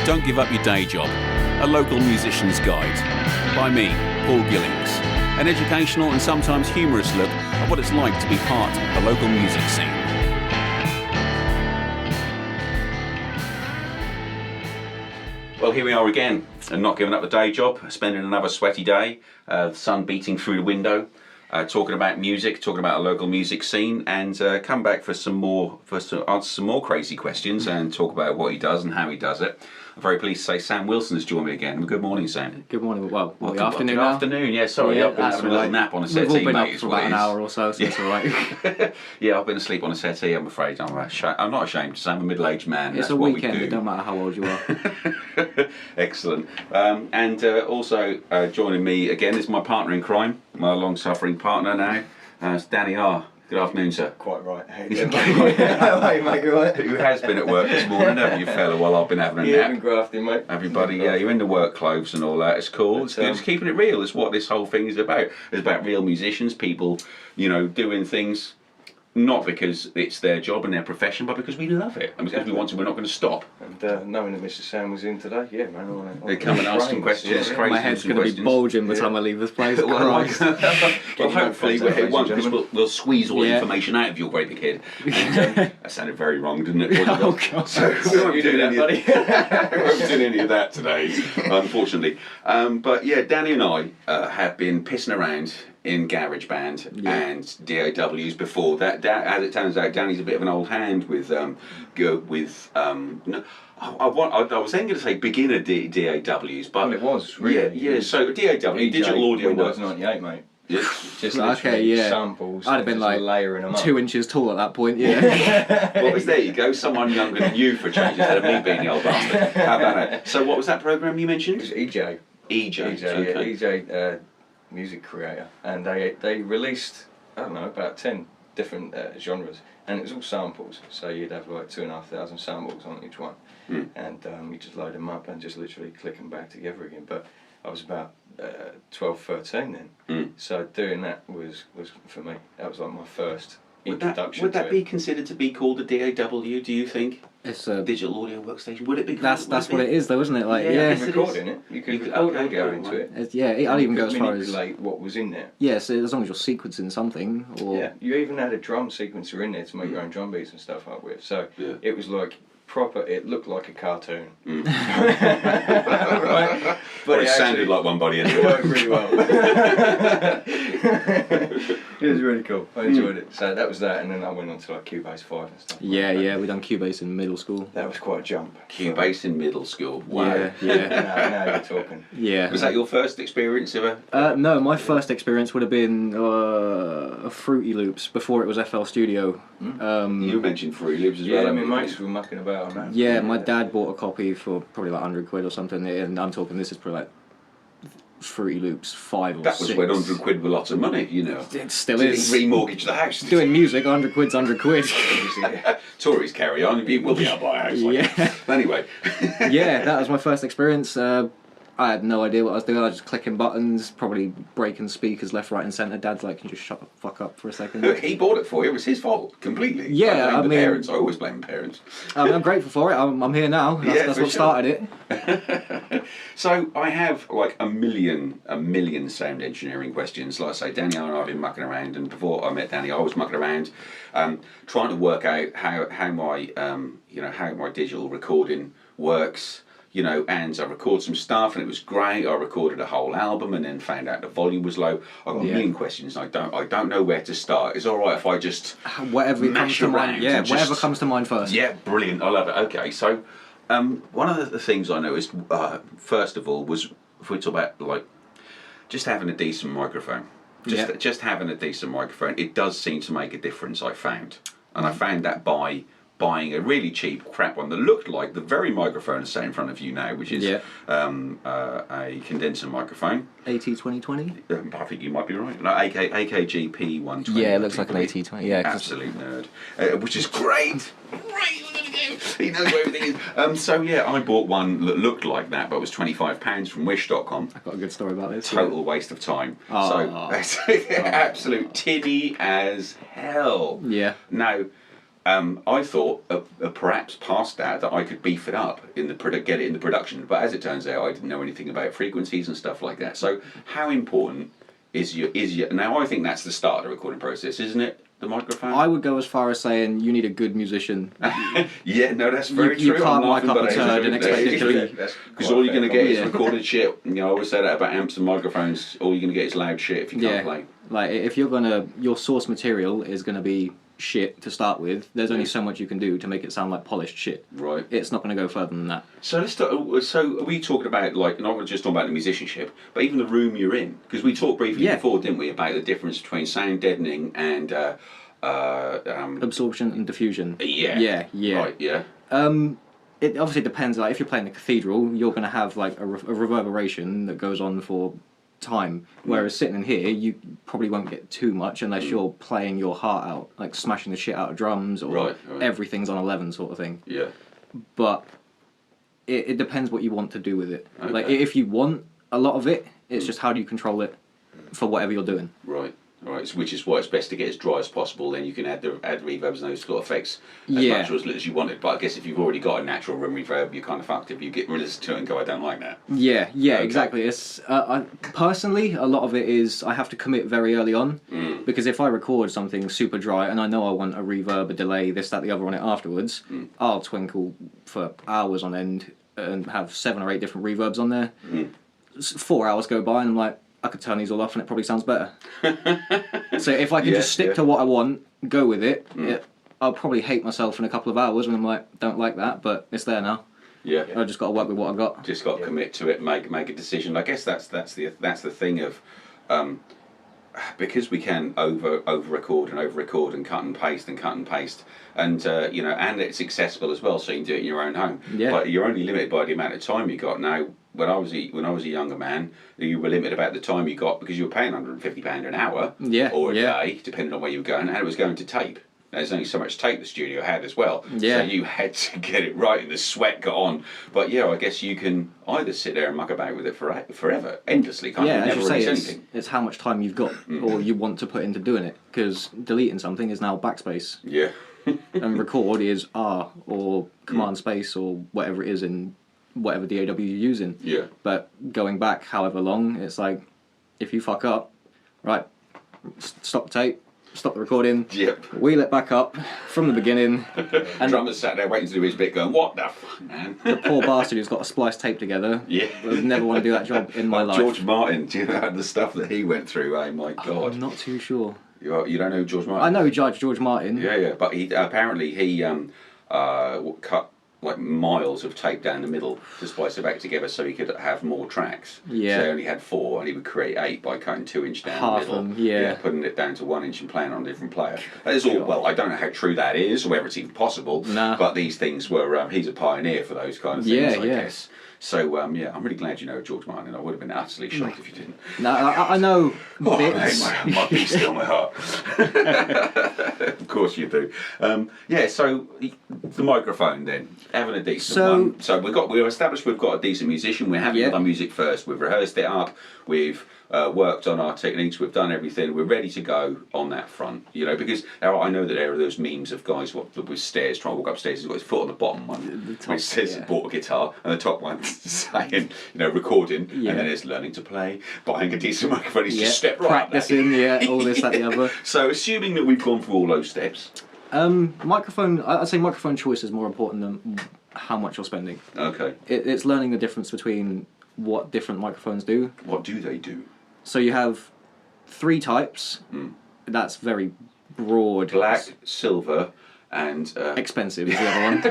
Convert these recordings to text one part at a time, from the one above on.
Don't Give Up Your Day Job, a local musician's guide. By me, Paul Gillings. An educational and sometimes humorous look at what it's like to be part of the local music scene. Well, here we are again, and not giving up the day job, spending another sweaty day, the sun beating through the window, talking about music, talking about a local music scene, and come back for to answer some more crazy questions and talk about what he does and how he does it. I'm very pleased to say Sam Wilson has joined me again. Good morning, Sam. Good morning. Well, Good afternoon now. Afternoon, yeah, sorry, Yeah, I've been having a little nap on a settee, We've all been mate, up for about an hour or so, so it's alright. Yeah, I've been asleep on a settee, I'm afraid. I'm not ashamed to say I'm a middle-aged man. It's That's a what weekend, we do. it don't matter how old you are. Excellent. And also joining me again is my partner in crime, my long-suffering partner now, it's Danny R. Good afternoon, sir. Quite right. Hey, mate, you right? Who has been at work this morning, haven't you, fella, while I've been having a Yeah, nap? been grafting, mate. Everybody, yeah, you're in the work clothes and all that. It's cool. It's good. It's keeping it real. It's what this whole thing is about. It's about real musicians, people, doing things not because it's their job and their profession, but because we love it. And because we want to, we're not going to stop. And knowing that Mr. Sam was in today, yeah, man. They come and ask some questions. Yeah. Crazy My head's some going to be questions. bulging by the time I leave this place. Well, Christ. well, hopefully it won't, because we'll squeeze all the Yeah. information out of your great big head. And, that sounded very wrong, didn't it? Oh, God. So we won't be You do doing that, any we won't be doing any of that today, unfortunately. But yeah, Danny and I have been pissing around in GarageBand and DAWs before that. As it turns out, Danny's a bit of an old hand with no, I was then going to say beginner DAWs, but Well, it was, really. yeah. So DAW, digital audio Windows works. 98, mate. Yeah. Just Okay, literally yeah. samples. I'd have been just like layering them up. 2 inches tall at that point, yeah. Well, there you go. Someone younger than you for a change instead of me being the old bastard. How about it? So, what was that program you It mentioned? was EJ. EJ. Yeah, Okay. EJ, music creator, and they released, I don't know, about 10 different genres, and it was all samples. So you'd have like 2,500 samples on each one, and you just load them up and just literally click them back together again. But I was about 12, 13 then, so doing that was for me. That was like my first introduction. Would that to be it. considered to be called a DAW? Do you think? It's a... Digital audio workstation. Would it be? That's what it is, though, isn't it? Like, Yeah, yeah. yes, it is. Recording it, you could record okay, audio right. into it. I'd even go as far as... manipulate what was in there. Yeah, so as long as you're sequencing something, or... Yeah, you even had a drum sequencer in there to make your own drum beats and stuff up with. So Yeah. it was like proper. It looked like a cartoon. Right. But Or it sounded like one body it anyway. worked really well. It was really cool. I enjoyed it. So that was that, and then I went on to like Cubase 5 and stuff. Yeah, we done Cubase in middle school. That was quite a jump. Cubase in middle school. Wow. Yeah. Now you're talking. Yeah. Was that your first experience of a? No, my first experience would have been Fruity Loops before it was FL Studio. You mentioned Fruity Loops as Yeah, well. my mates were mucking about on that. Yeah, my dad bought a copy for probably like 100 quid or something, and I'm talking this is probably like Fruity Loops 5 or 6. That was when 100 quid were lots of money, you know. It still Didn't is. remortgage the house. Doing music, 100 quid's 100 quid. Tories carry on. You will be able to buy a house. Yeah. Anyway. Yeah, that was my first experience. I had no idea what I was doing. I was just clicking buttons, probably breaking speakers left, right, and centre. Dad's like, "Can you just shut the fuck up for a second?" Look, he bought it for you. It was his fault completely. Yeah, I blame the mean- parents. I always blame parents. I'm grateful for it. I'm here now. That's for what sure. started it. So I have like a million sound engineering questions. Like I say, Danny and I have been mucking around, and before I met Danny, I was mucking around, trying to work out how my digital recording works. And I recorded some stuff, and it was great. I recorded a whole album, and then found out the volume was low. I've got a million questions. I don't know where to start. It's all right if I just Whatever comes mash to around mind. Yeah, and whatever just- comes to mind first. Yeah, brilliant. I love it. Okay, so one of the things I noticed, first of all, was if we talk about like just having a decent microphone. Just having a decent microphone, it does seem to make a difference, I found. And I found that by buying a really cheap crap one that looked like the very microphone sat in front of you now, which is a condenser microphone. AT2020? I think you might be right. No, AKG P120. Yeah, it looks like an AT20. Yeah, absolute nerd, which is great. Great, look at him. He knows where everything is. So yeah, I bought one that looked like that, but it was £25 from Wish.com. I've got a good story about this. Total waste of time. Oh. So absolute tinny as hell. Yeah. Now, I thought perhaps past that I could beef it up in the get it in the production, but as it turns out, I didn't know anything about frequencies and stuff like that. So, how important is your now? I think that's the start of the recording process, isn't it? The microphone. I would go as far as saying you need a good musician. Yeah, no, that's very You true. can't mic up a turd and expect it to be... Because all you're going to get is recorded shit. You know, I always say that about amps and microphones. All you're going to get is loud shit if you can't play. Like, if you're your source material is going to be shit to start with, there's only so much you can do to make it sound like polished shit. Right. It's not going to go further than that. So let's talk, so are we talking about, like, not just talking about the musicianship, but even the room you're in? Because we talked briefly before, didn't we, about the difference between sound deadening and... absorption and diffusion. Yeah. Right, yeah. It obviously depends. Like, if you're playing the cathedral, you're going to have like a reverberation that goes on for time. Whereas sitting in here, you probably won't get too much unless you're playing your heart out, like smashing the shit out of drums, or everything's on 11 sort of thing. Yeah. But it depends what you want to do with it. Okay. Like, if you want a lot of it, it's just how do you control it for whatever you're doing. Right. Right, which is why it's best to get as dry as possible. Then you can add reverbs and those sort of effects as much or as little as you wanted. But I guess if you've already got a natural room reverb, you're kind of fucked if you get listen to it and go, I don't like that. Yeah, exactly. It's personally, a lot of it is I have to commit very early on because if I record something super dry and I know I want a reverb, a delay, this, that, the other on it afterwards, I'll twinkle for hours on end and have 7 or 8 different reverbs on there. 4 hours go by and I'm like, I could turn these all off and it probably sounds better. So if I can just stick to what I want, go with it, I'll probably hate myself in a couple of hours when I'm like, don't like that, but it's there now. Yeah. I've just got to work with what I've got. Just got to commit to it, make a decision. I guess that's the thing of because we can over record and cut and paste and you know, and it's accessible as well, so you can do it in your own home. Yeah. But you're only limited by the amount of time you got. Now, when I was a younger man, you were limited about the time you got because you were paying £150 an hour or a day, depending on where you were going, and it was going to tape. There's only so much tape the studio had as well, so you had to get it right, and the sweat got on. But yeah, I guess you can either sit there and muck about with it forever, endlessly, can't you? As Never you say, release anything. it's how much time you've got or you want to put into doing it, because deleting something is now backspace. Yeah. And record is R or command space or whatever it is in whatever DAW you're using. Yeah. But going back however long, it's like, if you fuck up, right, stop the tape, stop the recording, wheel it back up from the beginning. And drummer's sat there waiting to do his bit going, what the fuck, man? The poor bastard who's got to splice tape together. Yeah. Would never want to do that job in my life. George Martin, do you know the stuff that he went through? Oh my God. I'm not too sure. You don't know who George Martin? I know George Martin. Yeah, but he apparently he cut like miles of tape down the middle to splice it back together so he could have more tracks. Yeah. So he only had 4 and he would create 8 by cutting 2 inch down Half the middle. them, putting it down to 1 inch and playing on a different player. That is all, well, I don't know how true that is or whether it's even possible, but these things were, he's a pioneer for those kind of things, I guess. So, I'm really glad you know George Martin. I would have been utterly shocked if you didn't. No, I know bits. My beat still my heart. Of course you do. So the microphone then, having a decent one. So we've established we've got a decent musician. We're happy with our music first. We've rehearsed it up. We've worked on our techniques. We've done everything. We're ready to go on that front. You know, because I know that there are those memes of guys with stairs trying to walk upstairs. He's got his foot on the bottom one, which says bought a guitar, and the top one saying, you know, recording, and then it's learning to play, buying a decent microphone. He's just stepped right practicing, all this, that, the other. So, assuming that we've gone through all those steps, microphone. I'd say microphone choice is more important than how much you're spending. Okay. It's learning the difference between what different microphones do. What do they do? So you have 3 types. That's very broad. Black, silver, and expensive is the other one.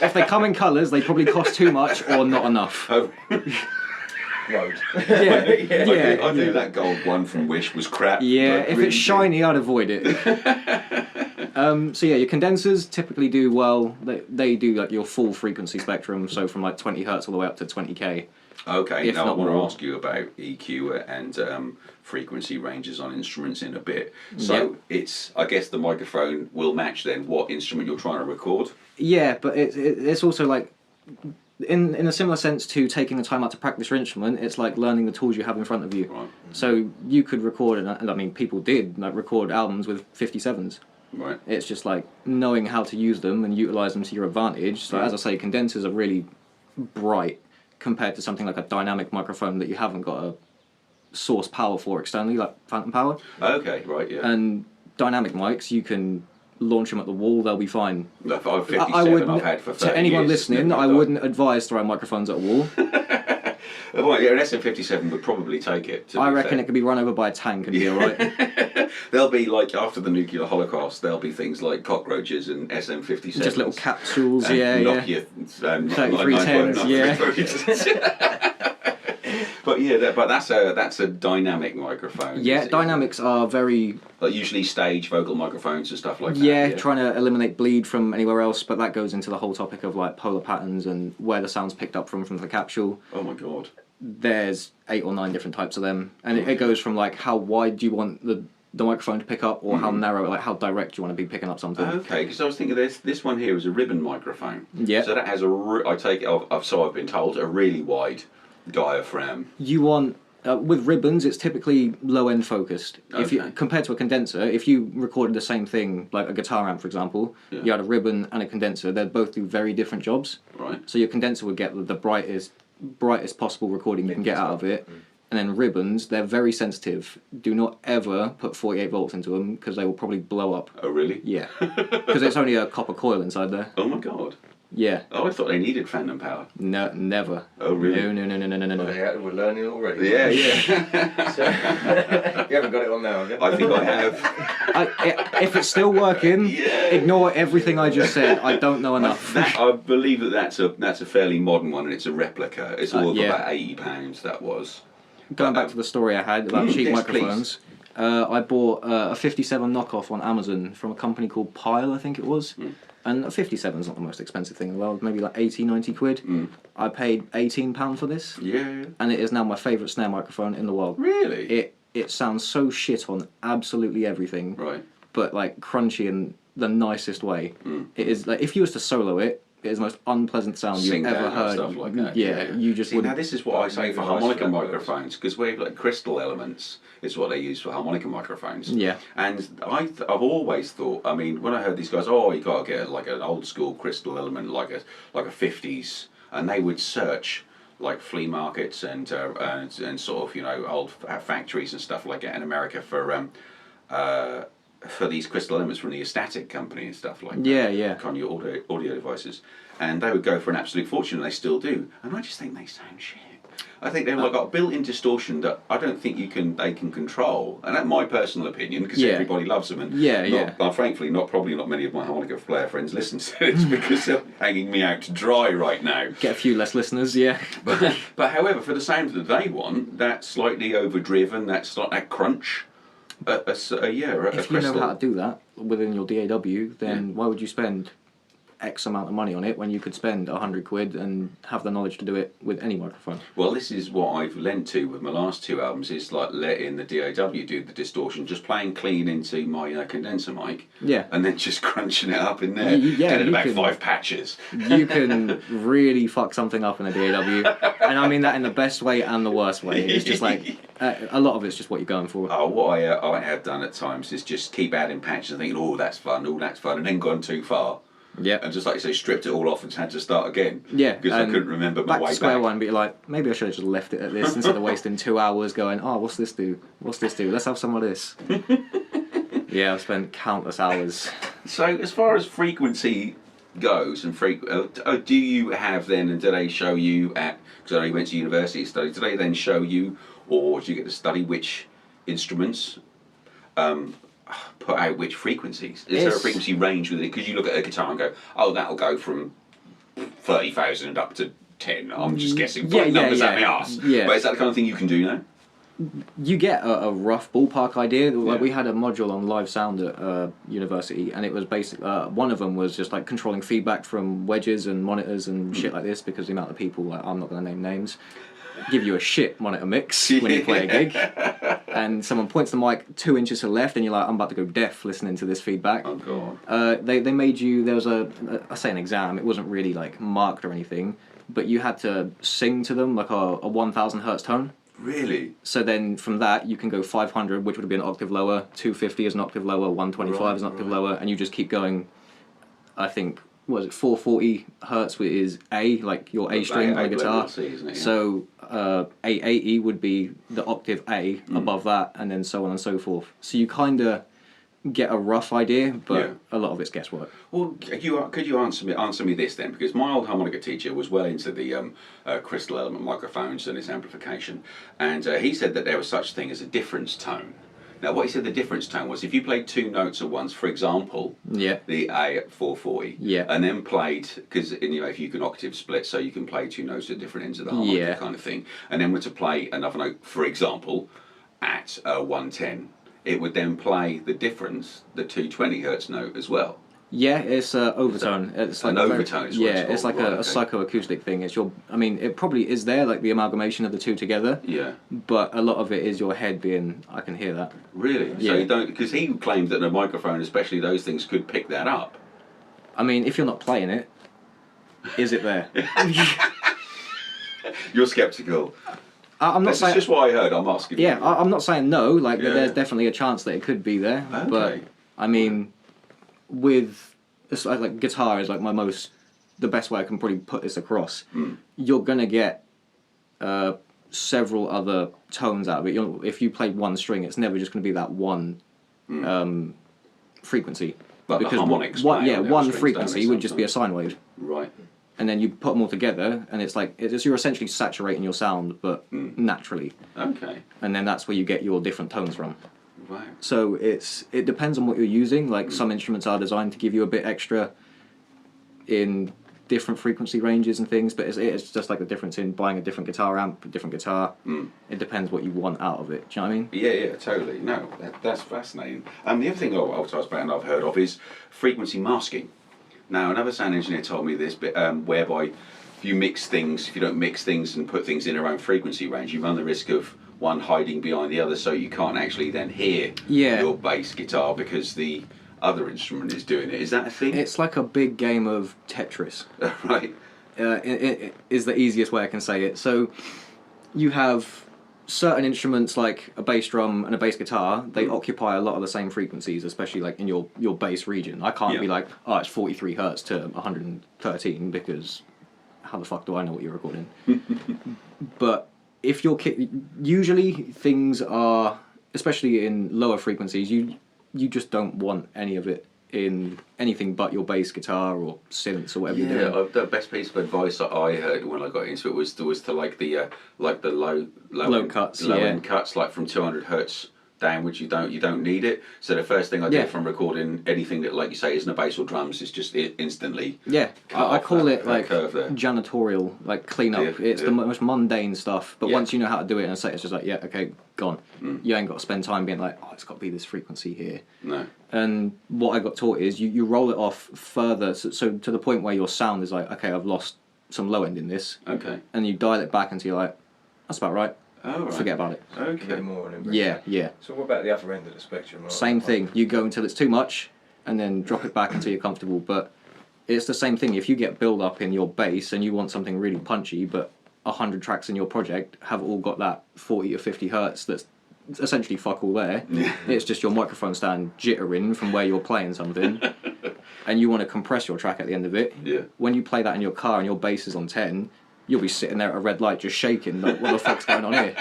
If they come in colours, they probably cost too much or not enough. Oh. Road. I knew that gold one from Wish was crap. Yeah, if it's shiny, I'd avoid it. So your condensers typically do well. They do like your full frequency spectrum, so from like 20 hertz all the way up to 20k. Okay, now I want to ask you about EQ and frequency ranges on instruments in a bit. So it's, I guess the microphone will match then what instrument you're trying to record. Yeah, but it's also like, in a similar sense to taking the time out to practice your instrument, it's like learning the tools you have in front of you. Right. So you could record, and I mean people did, like record albums with 57s. Right. It's just like knowing how to use them and utilize them to your advantage. So as I say, condensers are really bright compared to something like a dynamic microphone that you haven't got a source power for externally, like phantom power. Okay, right, yeah. And dynamic mics, you can launch them at the wall, they'll be fine. I've 57 I wouldn't, I've had for 30 to anyone years, listening, I wouldn't advise throwing microphones at a wall. Well, yeah, an SM57 would probably take it. I reckon it could be run over by a tank and be alright. There'll be, like, after the nuclear holocaust, there'll be things like cockroaches and SM57s. Just little capsules, and yeah. Nokia, 3310s, yeah. But yeah, that's a dynamic microphone. Yeah, dynamics are very... Like usually stage vocal microphones and stuff like that. Yeah, trying to eliminate bleed from anywhere else, but that goes into the whole topic of like polar patterns and where the sound's picked up from the capsule. Oh my god. There's 8 or 9 different types of them, and it goes from like how wide do you want the microphone to pick up, or how narrow, like how direct you want to be picking up something. Okay, because I was thinking this one here is a ribbon microphone. Yeah. So that has I've been told, a really wide diaphragm. You want with ribbons, it's typically low end focused. If you compared to a condenser, if you recorded the same thing, like a guitar amp, for example, you had a ribbon and a condenser. They'd both do very different jobs. Right. So your condenser would get the brightest possible recording you can get out of it. And then ribbons, they're very sensitive. Do not ever put 48 volts into them because they will probably blow up. Oh really? Yeah. Because it's only a copper coil inside there. Oh my god. Yeah. Oh, I thought they needed phantom power. No, never. Oh really? No. We're learning already. Yeah. So, you haven't got it on now, have you? I think I have. If it's still working, ignore everything I just said. I don't know enough. I believe that's a fairly modern one, and it's a replica. It's all about £80. That was. Going back to the story I had about cheap microphones, I bought a 57 knockoff on Amazon from a company called Pile, I think it was. And a 57 is not the most expensive thing in the world, maybe like 80, 90 quid. I paid £18 for this. Yeah. And it is now my favourite snare microphone in the world. Really? It sounds so shit on absolutely everything. Right. But like crunchy in the nicest way. It is like, if you was to solo it, it is the most unpleasant sound you've ever heard. Stuff like that. Yeah, you just wouldn't. Now this is what I say for harmonica microphones, because we have like crystal elements is what they use for harmonica microphones. Yeah. And I've always thought, I mean, when I heard these guys, you got to get like an old school crystal element, like a 50s, and they would search like flea markets and sort of old factories and stuff like that in America for these crystal elements from the Static company and stuff like that. Yeah. On your audio devices. And they would go for an absolute fortune, and they still do. And I just think they sound shit. I think they've got built-in distortion that I don't think they can control. And that's my personal opinion, because everybody loves them. And frankly, probably not many of my harmonica player friends listen to it because they're hanging me out to dry right now. Get a few less listeners, yeah. But however, for the sound that they want, that slightly overdriven, that crunch. If you know how to do that within your DAW, then why would you spend X amount of money on it when you could spend 100 quid and have the knowledge to do it with any microphone? Well, this is what I've lent to with my last 2 albums, is like letting the DAW do the distortion, just playing clean into my condenser mic, and then just crunching it up in there, getting about 5 patches. You can really fuck something up in a DAW, and I mean that in the best way and the worst way. It's just like, a lot of it's just what you're going for. What I have done at times is just keep adding patches and thinking, that's fun, and then gone too far. Yeah. And just like you say, stripped it all off and had to start again. Yeah. Because I couldn't remember my way back. Back to square one, but you're like, maybe I should have just left it at this instead of wasting 2 hours going, what's this do? Let's have some of this. Yeah, I've spent countless hours. So as far as frequency goes, and do you have then, and do they show you because I know you went to university to study, do they then show you, or do you get to study which instruments put out which frequencies? Is there a frequency range with it? Because you look at a guitar and go, that'll go from 30,000 up to 10. I'm just guessing numbers at my arse. Yeah. But is that the kind of thing you can do now? You get a rough ballpark idea. Like we had a module on live sound at university, and it was basically one of them was just like controlling feedback from wedges and monitors and shit like this, because the amount of people, I'm not going to name names, give you a shit monitor mix when you play a gig, and someone points the mic 2 inches to the left and you're like, I'm about to go deaf listening to this feedback. Oh god. They made you, there was I say an exam, it wasn't really like marked or anything, but you had to sing to them like a 1000 hertz tone. Really? So then from that you can go 500, which would be an octave lower, 250 is an octave lower, 125 is an octave lower, and you just keep going. I think, what is it, 440 hertz is A, like your A string on a guitar. C, isn't it? Yeah. So 880 would be the octave A above that, and then so on and so forth. So you kind of get a rough idea, but a lot of it's guesswork. Well, could you answer me this then? Because my old harmonica teacher was well into the crystal element microphones and its amplification, and he said that there was such a thing as a difference tone. Now, what he said the difference tone was if you played two notes at once, for example, the A at 440, and then played, because if you can octave split, so you can play two notes at different ends of the harmonica kind of thing, and then were to play another note, for example, at 110, it would then play the difference, the 220 hertz note as well. Yeah, it's overtone. It's like an overtone. It's like a psychoacoustic thing. It's it probably is there, like the amalgamation of the two together. Yeah. But a lot of it is your head being, I can hear that. Really? Yeah. So you don't, because he claimed that a microphone, especially those things, could pick that up. I mean, if you're not playing it, is it there? You're sceptical. I'm not saying. That's just what I heard. I'm asking. Yeah, I'm not saying no. Like there's definitely a chance that it could be there. Okay. But I mean, with it's like guitar is like the best way I can probably put this across. You're gonna get several other tones out of it. If you play one string, it's never just gonna be that one frequency. Like because the harmonics. one frequency would just be a sine wave. Right. And then you put them all together, and it's like you're essentially saturating your sound, but naturally. Okay. And then that's where you get your different tones from. Wow. So it depends on what you're using. Like some instruments are designed to give you a bit extra in different frequency ranges and things, but it's just like the difference in buying a different guitar amp, a different guitar. It depends what you want out of it. Do you know what I mean? Yeah, totally. No, that's fascinating. The other thing I was about and I've heard of is frequency masking. Now, another sound engineer told me this, whereby if you don't mix things and put things in their own frequency range, you run the risk of one hiding behind the other, so you can't actually then hear your bass guitar because the other instrument is doing it. Is that a thing? It's like a big game of Tetris. Right. It is the easiest way I can say it. So you have certain instruments like a bass drum and a bass guitar, they occupy a lot of the same frequencies, especially like in your bass region. I can't be like, oh, it's 43 hertz to 113 because how the fuck do I know what you're recording? But if you're usually things are, especially in lower frequencies, you just don't want any of it in anything but your bass guitar or synths or whatever you're doing. The best piece of advice that I heard when I got into it was to like the low cuts, end cuts, like from 200 hertz downwards. You don't need it. So the first thing I did from recording anything that, like you say, isn't a bass or drums is just instantly. Yeah, I call it like janitorial, like cleanup. It's the most mundane stuff, but once you know how to do it in a set, it's just like okay, gone. You ain't got to spend time being like, oh, it's got to be this frequency here. No. And what I got taught is you roll it off further, so to the point where your sound is like, okay, I've lost some low end in this. Okay. And you dial it back until you're like, that's about right. Oh, right. Forget about it. Okay. More Yeah. So what about the other end of the spectrum? Same thing. You go until it's too much, and then drop it back until you're comfortable. But it's the same thing. If you get build up in your bass and you want something really punchy, but 100 tracks in your project have all got that 40 or 50 hertz that's essentially fuck all there. It's just your microphone stand jittering from where you're playing something, and you want to compress your track at the end of it. When you play that in your car and your bass is on 10, you'll be sitting there at a red light just shaking, like, what the fuck's going on here?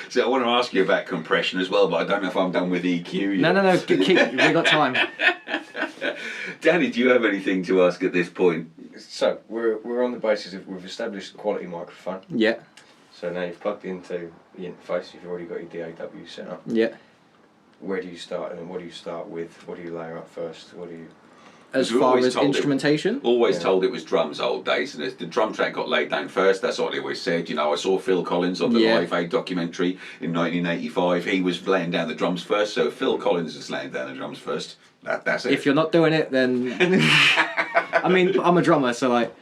So I want to ask you about compression as well, but I don't know if I'm done with EQ yet. No, keep, we got time. Danny, do you have anything to ask at this point? So we're on the basis of we've established a quality microphone. Yeah. So now you've plugged into the interface, you've already got your DAW set up. Yeah. Where do you start and what do you start with? What do you layer up first? What do you... As far as instrumentation? Told it was drums old days, and the drum track got laid down first. That's what they always said. I saw Phil Collins on the Live Aid documentary in 1985. He was laying down the drums first, so Phil Collins is laying down the drums first. That's it. If you're not doing it, then... I mean, I'm a drummer, so like,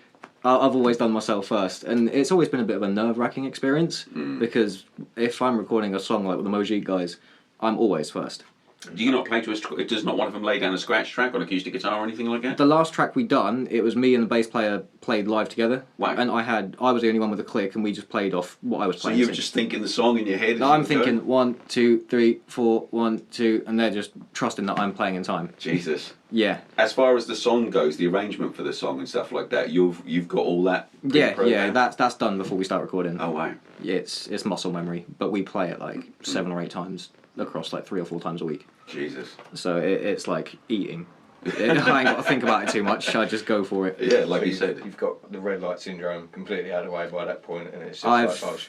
I've always done myself first, and it's always been a bit of a nerve-wracking experience, because if I'm recording a song like with the Mojique guys, I'm always first. Do you not play to does not one of them lay down a scratch track on acoustic guitar or anything like that? The last track we done, it was me and the bass player played live together. Wow. And I was the only one with a click, and we just played off what I was playing. So you were just thinking the song in your head? No, I'm thinking 1, 2, 3, 4, 1, 2, and they're just trusting that I'm playing in time. Jesus. Yeah. As far as the song goes, the arrangement for the song and stuff like that, you've got all that. Yeah. That's done before we start recording. Oh wow. It's muscle memory, but we play it like 7 or 8 times across like 3 or 4 times a week. Jesus. So it's like eating. I ain't got to think about it too much. I just go for it. Yeah, like you said. You've got the red light syndrome completely out of the way by that point, and it's just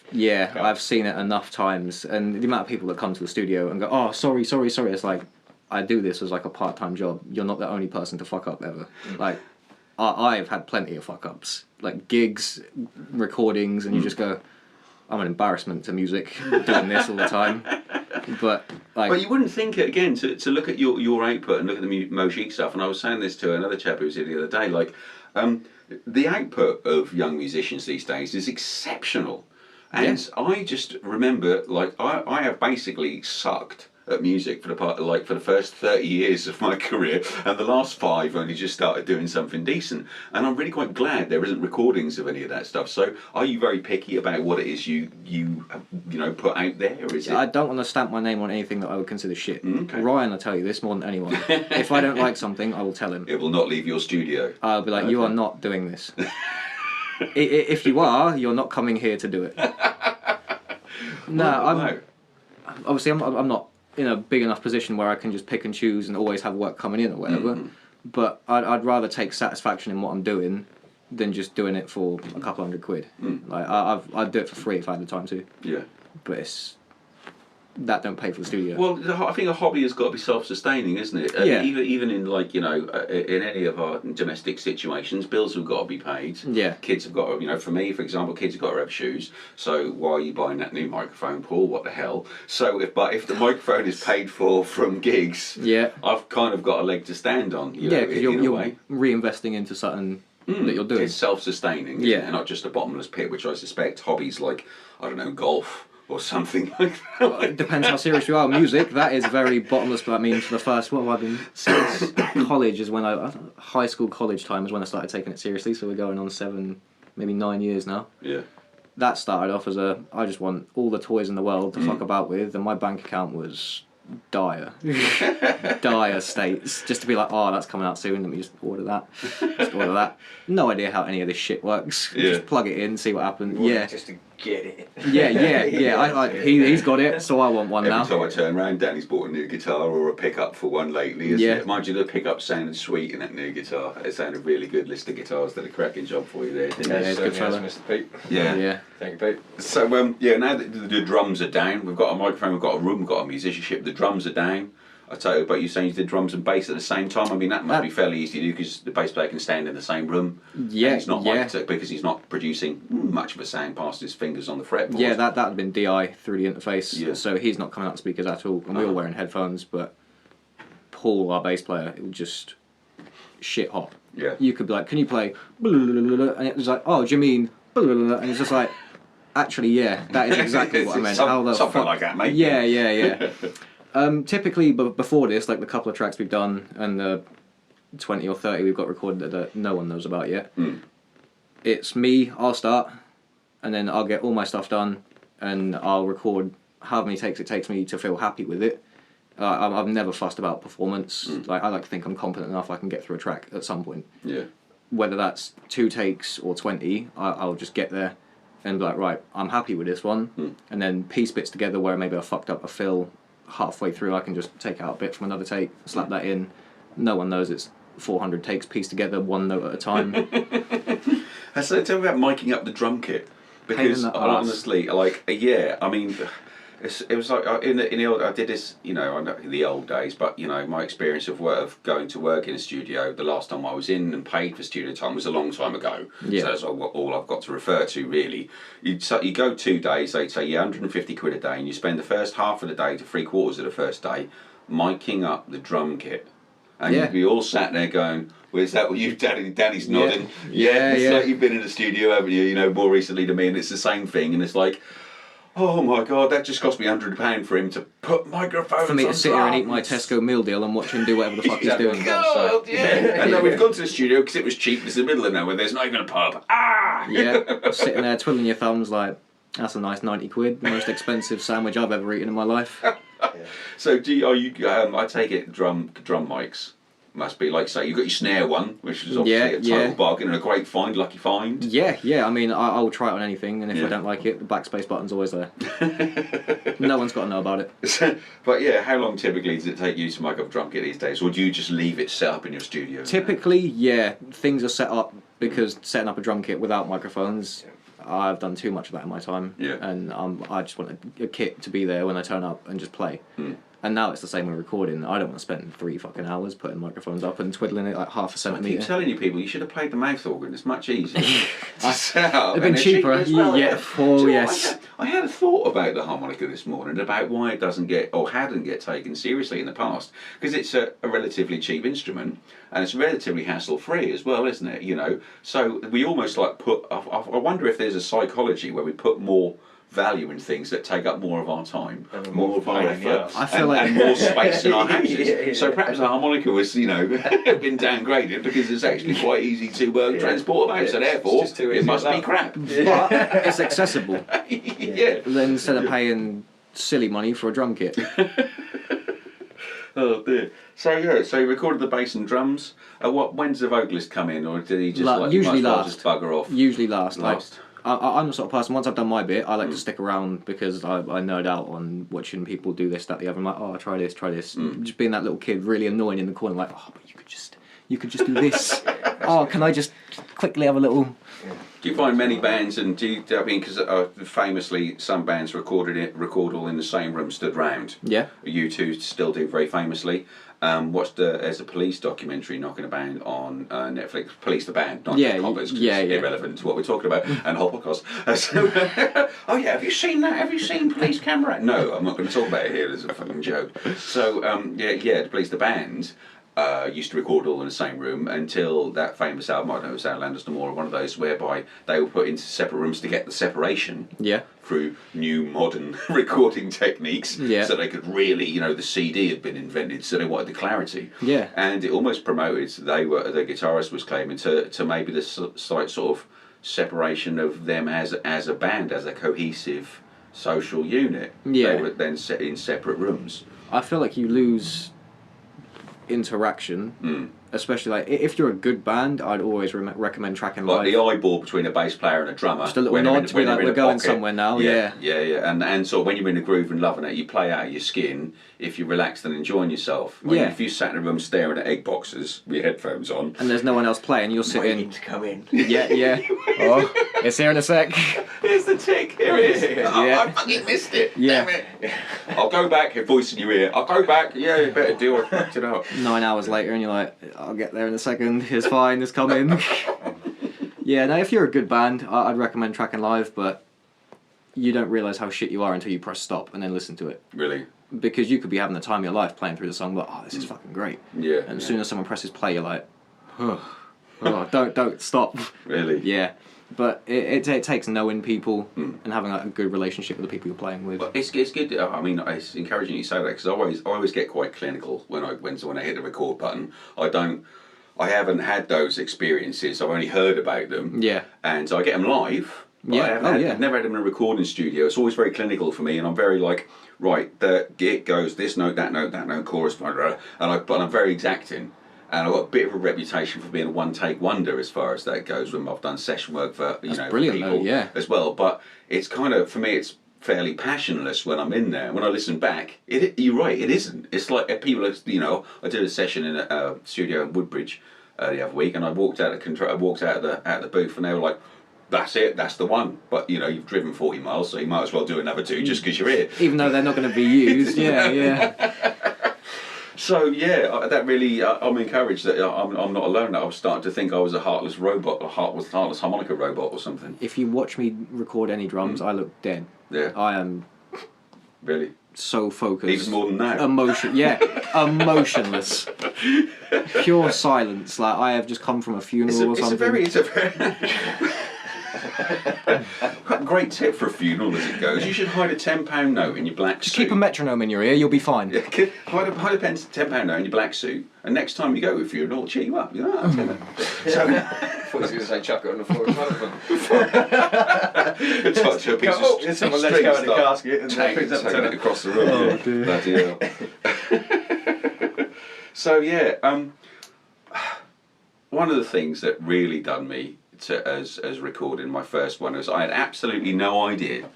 I've seen it enough times, and the amount of people that come to the studio and go, "Oh, sorry." It's like, I do this as like a part-time job. You're not the only person to fuck up ever. Like, I've had plenty of fuck ups, like gigs, recordings, and you just go, I'm an embarrassment to music doing this all the time. But like, you wouldn't think it again to look at your output and look at the Mojique stuff. And I was saying this to another chap who was here the other day. Like, the output of young musicians these days is exceptional. And I just remember, like, I have basically sucked at music for the first 30 years of my career, and the last 5 only just started doing something decent. And I'm really quite glad there isn't recordings of any of that stuff. So, are you very picky about what it is you put out there? Or is it? I don't want to stamp my name on anything that I would consider shit. Okay. Ryan will tell you this more than anyone. If I don't like something, I will tell him. It will not leave your studio. I'll be like, you are not doing this. If you are, you're not coming here to do it. No, obviously I'm not in a big enough position where I can just pick and choose and always have work coming in or whatever. Mm-hmm. But I'd rather take satisfaction in what I'm doing than just doing it for a couple £100. Like I'd do it for free if I had the time to. Yeah. But that don't pay for the studio. Well, I think a hobby has got to be self-sustaining, isn't it? Yeah. Even in in any of our domestic situations, bills have got to be paid. Yeah. Kids have got to, for me, for example, kids have got to have shoes. So why are you buying that new microphone, Paul? What the hell? So if the microphone is paid for from gigs, I've kind of got a leg to stand on. Because you're reinvesting into something that you're doing. It's self-sustaining. And not just a bottomless pit, which I suspect hobbies like, I don't know, golf or something like that. Well, it depends how serious you are. Music, that is very bottomless. But I mean, for the first, what have I been since college is when high school, college time is when I started taking it seriously. So we're going on 7, maybe 9 years now. Yeah. That started off as I just want all the toys in the world to fuck about with, and my bank account was dire states, just to be like, oh, that's coming out soon, let me just order that. No idea how any of this shit works. Just plug it in, see what happens. Just to get it. He's got it, so I want one now. Every time I turn around, Danny's bought a new guitar or a pickup for one lately, isn't it? Mind you, the pickup sounded sweet in that new guitar. It sounded really good. List of guitars did a cracking job for you there, didn't it? It's good fella. Mr. Pete. Yeah. Thank you, Pete. So now that the drums are down, we've got a microphone, we've got a room, we've got a musicianship, the drums are down. I tell you about you saying you did drums and bass at the same time. I mean, that must be fairly easy to do because the bass player can stand in the same room. Yeah, he's not mic'd because he's not producing much of a sound past his fingers on the fretboard. Yeah, that had been DI through the interface. Yeah. So he's not coming out speakers at all, and we were wearing headphones. But Paul, our bass player, it was just shit hot. Yeah. You could be like, "Can you play?" And it was like, "Oh, do you mean?" And it's just like, actually, yeah, that is exactly what I meant. Something like that, mate. Yeah. Typically, before this, like the couple of tracks we've done and the 20 or 30 we've got recorded that no one knows about yet, it's me, I'll start, and then I'll get all my stuff done, and I'll record how many takes it takes me to feel happy with it. I've never fussed about performance. Like, I like to think I'm competent enough I can get through a track at some point. Yeah. Whether that's 2 takes or 20, I'll just get there and be like, right, I'm happy with this one, and then piece bits together where maybe I fucked up a fill halfway through. I can just take out a bit from another take, slap that in. No one knows it's 400 takes pieced together, one note at a time. So tell me about miking up the drum kit, because honestly, I mean, it was like in the old, I did this, in the old days, but my experience of going to work in a studio, the last time I was in and paid for studio time was a long time ago. Yeah. So that's all I've got to refer to, really. You go 2 days, they'd say, 150 quid a day, and you spend the first half of the day to 3/4 of the first day miking up the drum kit. And we all sat there going, well, is that what you've done? Danny's nodding. It's like you've been in the studio, haven't you? More recently than me, and it's the same thing. And it's like, oh my God, that just cost me £100 for him to put microphones For me on to sit here and eat my drums. Tesco meal deal and watch him do whatever the fuck he's doing. God, yeah. And then we've gone to the studio because it was cheap. It's in the middle of nowhere. There's not even a pub. Ah! Yeah, sitting there twiddling your thumbs like, that's a nice 90 quid, the most expensive sandwich I've ever eaten in my life. So, are you? I take it drum mics must be like, say, you've got your snare one, which is obviously a total bargain and a great find, lucky find. Yeah. I mean, I'll try it on anything, and if I don't like it, the backspace button's always there. No one's got to know about it. But yeah, how long typically does it take you to mic up a drum kit these days, or do you just leave it set up in your studio? Typically, yeah, things are set up because setting up a drum kit without microphones. I've done too much of that in my time, and I just want a kit to be there when I turn up and just play. And now it's the same with recording. I don't want to spend 3 fucking hours putting microphones up and twiddling it like half a centimetre. I keep telling you people, you should have played the mouth organ. It's much easier to set up. It'd been cheaper. As well. Yes. I had a thought about the harmonica this morning, about why it doesn't get, or hadn't get taken seriously in the past. Because it's a relatively cheap instrument, and it's relatively hassle-free as well, isn't it? You know, so we almost like I wonder if there's a psychology where we put more value in things that take up more of our time, more of our effort, and more space in our houses. So perhaps the harmonica was, been downgraded because it's actually quite easy to transport about, so therefore it must be crap. But it's accessible. Then instead of paying silly money for a drum kit. Oh dear. So you recorded the bass and drums. When's the vocalist come in, or did he just usually just bugger off? Usually last. I'm the sort of person, once I've done my bit, I like to stick around because I nerd out on watching people do this, that, the other. I'm like, oh, try this. Just being that little kid, really annoying in the corner, like, oh, but you could just do this. Oh, can I just quickly have a little... Do you find many bands, and because famously some bands record all in the same room, stood round. Yeah. You two still do very famously. There's a police documentary knocking about on Netflix. Police the band, not just coppers, because it's irrelevant to what we're talking about, and whole podcast. Have you seen that? Have you seen Police Camera? No, I'm not going to talk about it here. There's a fucking joke. So the Police the band used to record all in the same room until that famous album, I don't know if it was Outlanders No More, or one of those, whereby they were put into separate rooms to get the separation through new modern recording techniques, so they could really, the CD had been invented, so they wanted the clarity. And it almost promoted, the guitarist was claiming, to maybe the slight sort of separation of them as a band, as a cohesive social unit. They were then set in separate rooms. I feel like you lose interaction, especially like if you're a good band. I'd always recommend tracking live. Like the eyeball between a bass player and a drummer. Just a little nod to be like, we're going somewhere now. Yeah. And sort of when you're in the groove and loving it, you play out of your skin if you're relaxed and enjoying yourself. If you sat in a room staring at egg boxes with your headphones on, and there's no one else playing, you're sitting to come in. Oh, it's here in a sec. Here's the tick. Here it is. I fucking missed it. Damn it. I'll go back. A voice in your ear. I'll go back. Yeah, you better do it. I fucked it up. 9 hours later, and you're like, I'll get there in a second. It's fine. It's coming. Now if you're a good band, I'd recommend tracking live, but you don't realise how shit you are until you press stop and then listen to it. Really? Because you could be having the time of your life playing through the song, but this is fucking great. Yeah. And as soon as someone presses play, you're like, don't stop. Really? Yeah. But it takes knowing people and having a good relationship with the people you're playing with. Well, it's good. I mean, it's encouraging you say that, because I always get quite clinical when I hit the record button. I haven't had those experiences. I've only heard about them. Yeah. And so I get them live. I've never had them in a recording studio. It's always very clinical for me, and I'm very like, right, it goes this note, that note, chorus, but I'm very exacting. And I've got a bit of a reputation for being a one-take wonder as far as that goes when I've done session work for people as well. But it's kind of, for me, it's fairly passionless when I'm in there. When I listen back, you're right, it isn't. It's like people, I did a session in a studio in Woodbridge the other week, and I walked out of the booth, and they were like, that's it, that's the one. But you've driven 40 miles, so you might as well do another 2 just because you're here. Even though they're not going to be used. Yeah. So that really, I'm encouraged that I'm not alone. I was starting to think I was a heartless robot, a heartless harmonica robot or something. If you watch me record any drums, I look dead. Yeah. I am really so focused. Even more than that. Emotionless. Pure silence. Like I have just come from a funeral or something. It's a very Great tip for a funeral as it goes. You should hide a £10 note in your black Just suit. keep a metronome in your ear, you'll be fine. Yeah, hide a £10 note in your black suit, and next time you go to a funeral, it'll cheer you up. You know, I'll tell you. So, I thought he was going to say chuck it on the floor in front of them. touch a piece of someone string, let's go in the start casket and taking it across the room. Oh, Yeah. dear. Bloody hell. So yeah, one of the things that really done me as recording my first one was I had absolutely no idea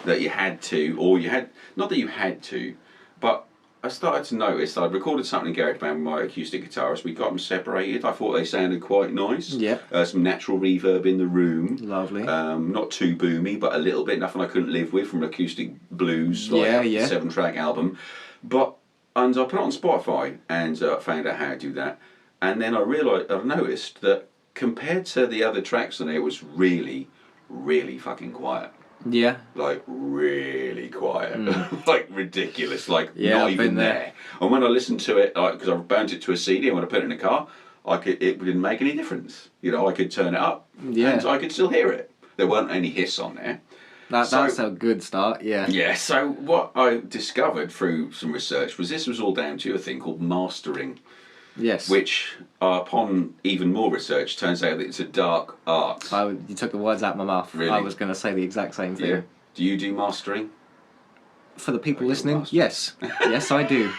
that you had to, or you had, not that you had to, but I started to notice that I'd recorded something in GarageBand with my acoustic guitarist. We got them separated. I thought they sounded quite nice. Yeah. Some natural reverb in the room. Lovely. Not too boomy, but a little bit, nothing I couldn't live with from an acoustic blues, like Yeah, yeah. 7-track album. And I put it on Spotify and found out how to do that. And then I noticed that compared to the other tracks on it, it was really, really fucking quiet. Yeah. Like really quiet, like ridiculous, like Yeah, not I've even been there. And when I listened to it, because I burnt it to a CD, and when I put it in the car, it didn't make any difference. You know, I could turn it up, Yeah. and I could still hear it. There weren't any hiss on there. That's a good start, yeah. Yeah. So what I discovered through some research was this was all down to a thing called mastering, Yes. which, upon even more research, turns out that it's a dark art. You took the words out of my mouth. Really? I was going to say the exact same thing. Yeah. Do you do mastering? For the people Oh, you're listening, master. yes. Yes, I do.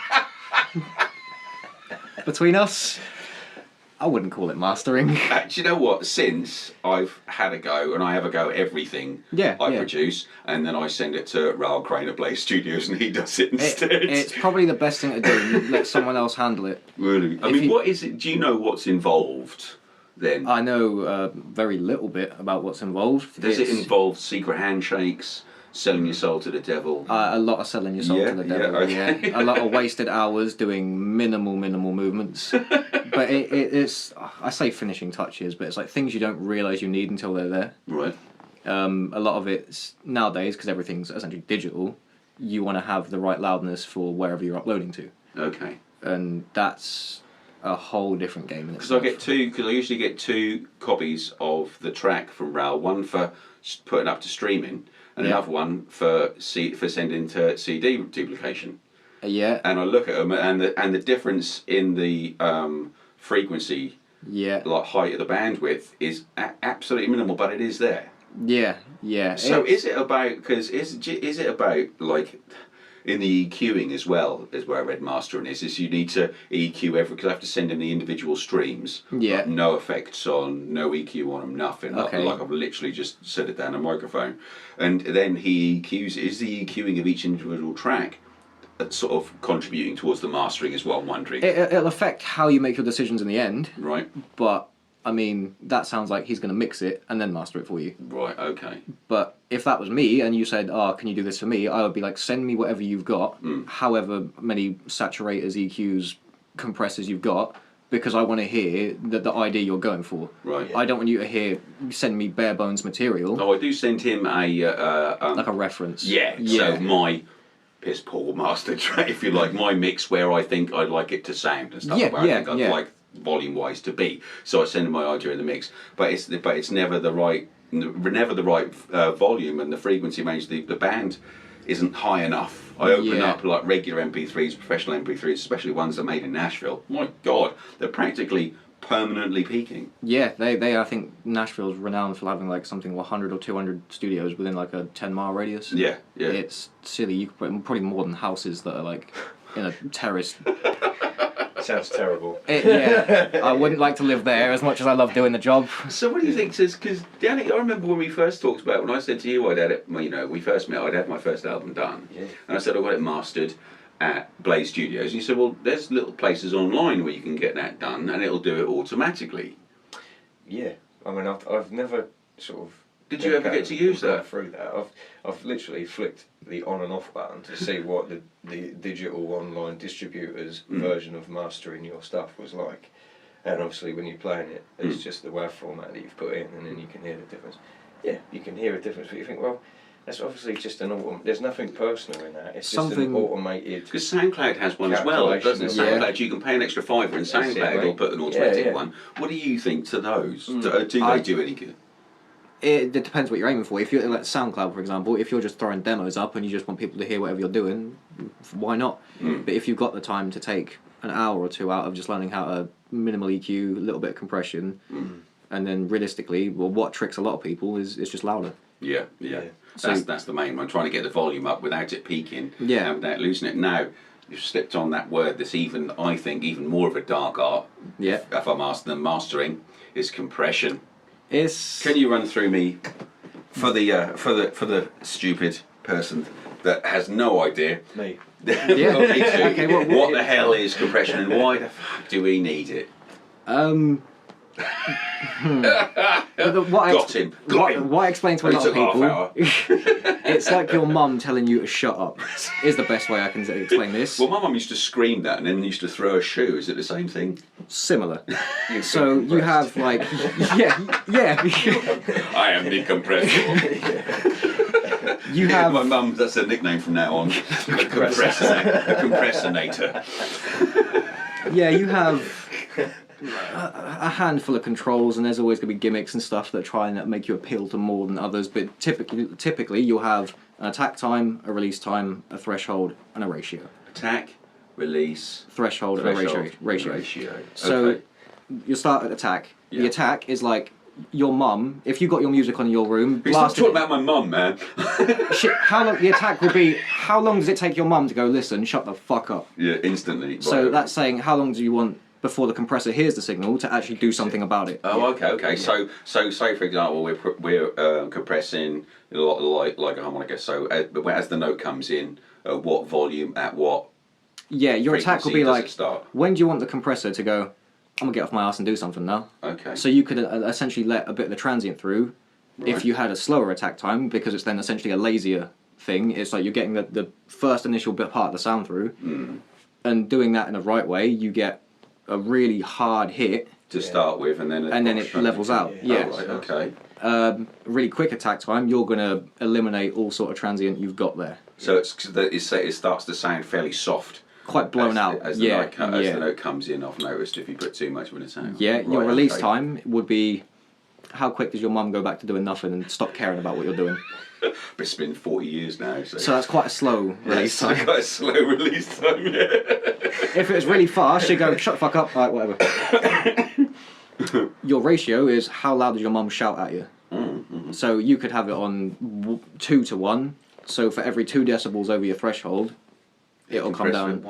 Between us, I wouldn't call it mastering. Do you know what? Since I've had a go, and I have a go at everything Yeah, I yeah. produce, and then I send it to Raoul Crane at Blaze Studios, and he does it instead. It's probably the best thing to do. Let someone else handle it. Really? I If mean, you- what is it? Do you know what's involved then? I know very little bit about what's involved. Does it It's, involve secret handshakes, selling your soul to the devil? a lot of selling your soul Yeah, to the yeah, devil. okay. Yeah, a lot of wasted hours doing minimal movements. But it's, I say finishing touches, but it's like things you don't realise you need until they're there. Right. A lot of it's nowadays, because everything's essentially digital, you want to have the right loudness for wherever you're uploading to, Okay. and that's a whole different game in Because I usually get 2 copies of the track from Raoul, one for putting up to streaming, and Yeah. another one for sending to CD duplication. Yeah, And I look at them, and the difference in the frequency, yeah, like height of the bandwidth, is absolutely minimal, but it is there. yeah. So It's- is it about, because is it about, like, in the EQing as well, is where I read mastering is you need to EQ because I have to send him the individual streams. Yeah. Like, no effects on, no EQ on them, nothing. Okay. Like I've literally just set it down a microphone. And then he EQs, is the EQing of each individual track sort of contributing towards the mastering is what I'm wondering. It'll affect how you make your decisions in the end, Right, but I mean, that sounds like he's going to mix it and then master it for you. right, okay. But if that was me and you said, "Oh, can you do this for me?" I would be like, "Send me whatever you've got, however many saturators, EQs, compressors you've got, because I want to hear the idea you're going for. Right. I don't want you to send me bare bones material, No, I do send him like a reference. yeah, so my piss poor master track, if you like, my mix where I think I'd like it to sound and stuff, Yeah, where I yeah, think I'd yeah. like volume wise to be. So I send him my idea in the mix, but it's never the right volume, and the frequency range. The band isn't high enough. I open Yeah. up like regular MP3s, professional MP3s, especially ones that are made in Nashville. My God, they're practically permanently peaking. Yeah, they I think Nashville's renowned for having like something 100 or 200 studios within like a 10-mile radius. Yeah, yeah. It's silly. You could put probably more than houses that are like in a terrace. Sounds terrible. Yeah, I wouldn't like to live there as much as I love doing the job. So what do you think? Because Danny, I remember when we first talked about it, when I said to you I'd had it, well, you know, we first met, I'd had my first album done, Yeah. and I said I got it mastered at Blaze Studios, and you said, well, there's little places online where you can get that done, and it'll do it automatically. Yeah, I mean, I've never sort of. Did you ever get to use gone that? Through that, I've literally flicked the on and off button to see what the digital online distributor's version of mastering your stuff was like, and obviously when you're playing it, it's just the WAV format that you've put in, and then you can hear the difference. Yeah, you can hear a difference, but you think, well, that's obviously just an there's nothing personal in that. It's just an automated. Because SoundCloud has one as well, doesn't it? Calculation. SoundCloud, you can pay an extra £5 in That's it, SoundCloud, right. or put an automatic Yeah. one. What do you think to those? Do they do any good? It depends what you're aiming for. If you're like SoundCloud, for example, if you're just throwing demos up and you just want people to hear whatever you're doing, why not? But if you've got the time to take an hour or two out of just learning how to minimal EQ, a little bit of compression, and then realistically, well, what tricks a lot of people is just louder. Yeah. That's the main one. Trying to get the volume up without it peaking. Yeah. And without losing it. Now, you've slipped on that word that's I think, even more of a dark art. Yeah. If I'm asking them mastering, is compression. It's... Can you run through me for the stupid person that has no idea? Me. Yeah. Okay, what the hell is compression and why the fuck do we need it? Got him. What I explain to a lot of people, it's like your mum telling you to shut up, is the best way I can explain this. Well, my mum used to scream that and then used to throw a shoe. Is it the same thing? Similar. So you have like, yeah. I am decompressible. You have... My mum, that's a nickname from now on. A compressinator. Yeah, you have a handful of controls, and there's always going to be gimmicks and stuff that try and make you appeal to more than others, but typically you'll have an attack time, a release time, a threshold, and a ratio. Attack, release, threshold, and a ratio. So okay. you start at attack. Yeah. The attack is like your mum. If you got your music on in your room, He's not talking about my mum, man. Shit, the attack will be, how long does it take your mum to go, listen, shut the fuck up? Yeah, instantly. So right. that's saying, how long do you want before the compressor hears the signal to actually do something about it? Oh, okay. So say for example, we're compressing a lot like a harmonica. So as the note comes in, what volume at what? Yeah, your attack will be like, start? When do you want the compressor to go, I'm gonna get off my ass and do something now? Okay. So you could essentially let a bit of the transient through, if you had a slower attack time, because it's then essentially a lazier thing. It's like you're getting the first initial bit part of the sound through, and doing that in the right way, you get a really hard hit to start with, and then it levels out. Yeah. Oh, right, okay. Really quick attack time, you're gonna eliminate all sort of transient you've got there. So it starts to sound fairly soft. Quite blown out. As the note comes in, I've noticed if you put too much of an attack. Yeah, your release time would be, how quick does your mum go back to doing nothing and stop caring about what you're doing? But it's been 40 years now. So that's quite a slow release time. Quite a slow release time, yeah. If it was really fast, she'd go, shut the fuck up, alright, whatever. Your ratio is how loud does your mum shout at you. Mm-hmm. So you could have it on 2 to 1, so for every 2 decibels over your threshold, it'll come down.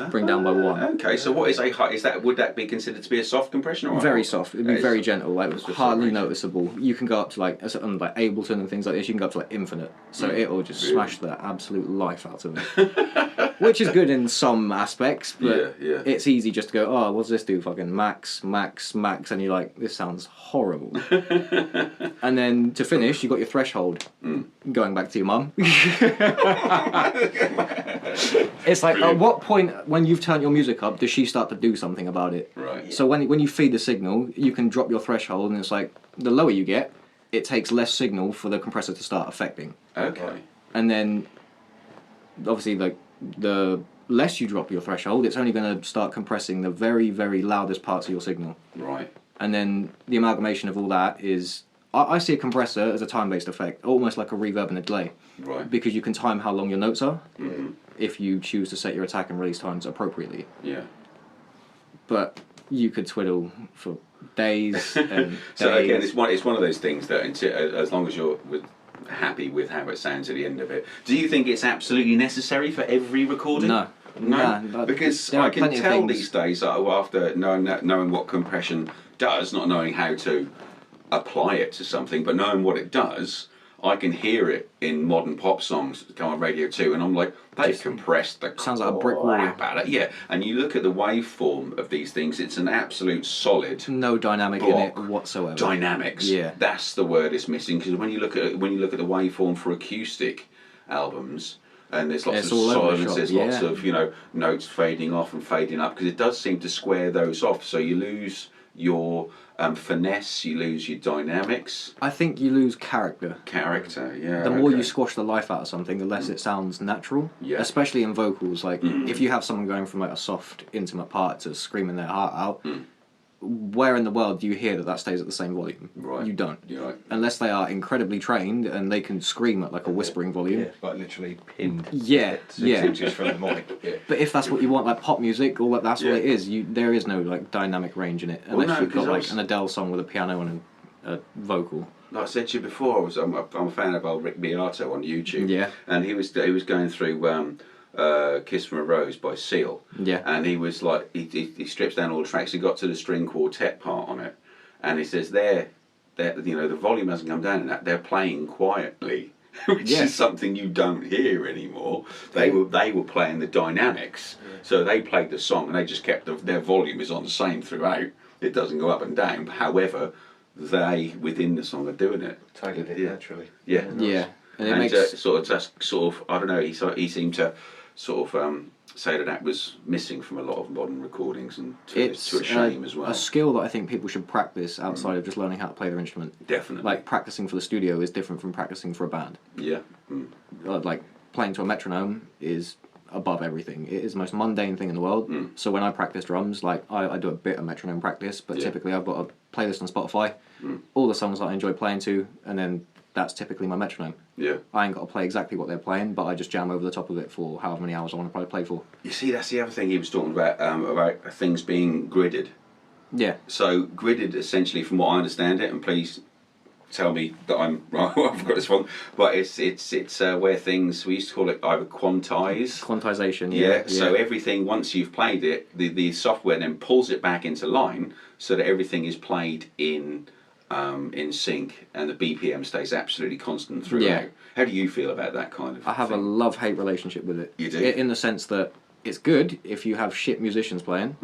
Bring down by 1. Okay, so what is a high? Would that be considered to be a soft compression or very soft? It'd be very gentle, like hardly so noticeable. You can go up to like Ableton and things like this. You can go up to like infinite, so it'll just smash the absolute life out of it. Which is good in some aspects, but it's easy just to go, oh, what does this do? Fucking max, and you're like, this sounds horrible. And then to finish, you got your threshold. Going back to your mum. It's like, at what point when you've turned your music up does she start to do something about it? Right. So when you feed the signal, you can drop your threshold, and it's like, the lower you get, it takes less signal for the compressor to start affecting. Okay. And then obviously like the less you drop your threshold, it's only going to start compressing the very, very loudest parts of your signal. Right. And then the amalgamation of all that is, I see a compressor as a time-based effect, almost like a reverb and a delay. Right. Because you can time how long your notes are, if you choose to set your attack and release times appropriately. Yeah. But you could twiddle for days and So days. again, it's one of those things that as long as you're happy with how it sounds at the end of it, do you think it's absolutely necessary for every recording? No. No, because I can tell these days that after knowing what compression does, not knowing how to apply it to something, but knowing what it does, I can hear it in modern pop songs that come on Radio 2, and I'm like, they've compressed the sounds like a brick wall. Out of it. Yeah, and you look at the waveform of these things, it's an absolute solid. No dynamic in it whatsoever. Dynamics. Yeah. That's the word it's missing, because when you look at the waveform for acoustic albums, and there's lots of silence, there's lots of notes fading off and fading up, because it does seem to square those off, so you lose your finesse, you lose your dynamics. I think you lose character. Yeah. The more you squash the life out of something, the less it sounds natural. Yeah. Especially in vocals. Like if you have someone going from like a soft, intimate part to screaming their heart out, where in the world do you hear that stays at the same volume? Right. You don't. You're right. Unless they are incredibly trained and they can scream at like a whispering volume. Yeah, like literally pinned. Yeah, 6 yeah. inches from the mic. Yeah. But if that's what you want, like pop music, all that's Yeah. what it is. There is no like dynamic range in it unless no, you've got 'cause I like was- an Adele song with a piano and a vocal. Like I said to you before, I'm a fan of old Rick Beato on YouTube. Yeah. And he was going through Kiss from a Rose by Seal. Yeah. And he was like, he strips down all the tracks. He got to the string quartet part on it, and he says the volume hasn't come down in that. They're playing quietly, which Yeah. is something you don't hear anymore. They were playing the dynamics, so they played the song and they just kept their volume is on the same throughout. It doesn't go up and down. However, they within the song are doing it. Tailored it Yeah. naturally. Yeah. Yeah. And it And makes sort of I don't know. He seemed to sort of say that was missing from a lot of modern recordings, and to a shame as well. a skill that I think people should practice outside of just learning how to play their instrument. Definitely. Like practicing for the studio is different from practicing for a band. Yeah. Mm. Like playing to a metronome is above everything. It is the most mundane thing in the world. So when I practice drums, like I do a bit of metronome practice, but Yeah. typically I've got a playlist on Spotify, all the songs that I enjoy playing to, and then that's typically my metronome. Yeah. I ain't got to play exactly what they're playing, but I just jam over the top of it for however many hours I want to play for. You see, that's the other thing he was talking about things being gridded. Yeah. So gridded, essentially, from what I understand it, and please tell me that I'm wrong. I've got this wrong, but it's where things we used to call it either quantize. Quantization. Yeah. So everything, once you've played it, the software then pulls it back into line so that everything is played in sync and the BPM stays absolutely constant throughout. Yeah. How do you feel about that kind of I have a thing? love-hate relationship with it. You do? In the sense that it's good if you have shit musicians playing,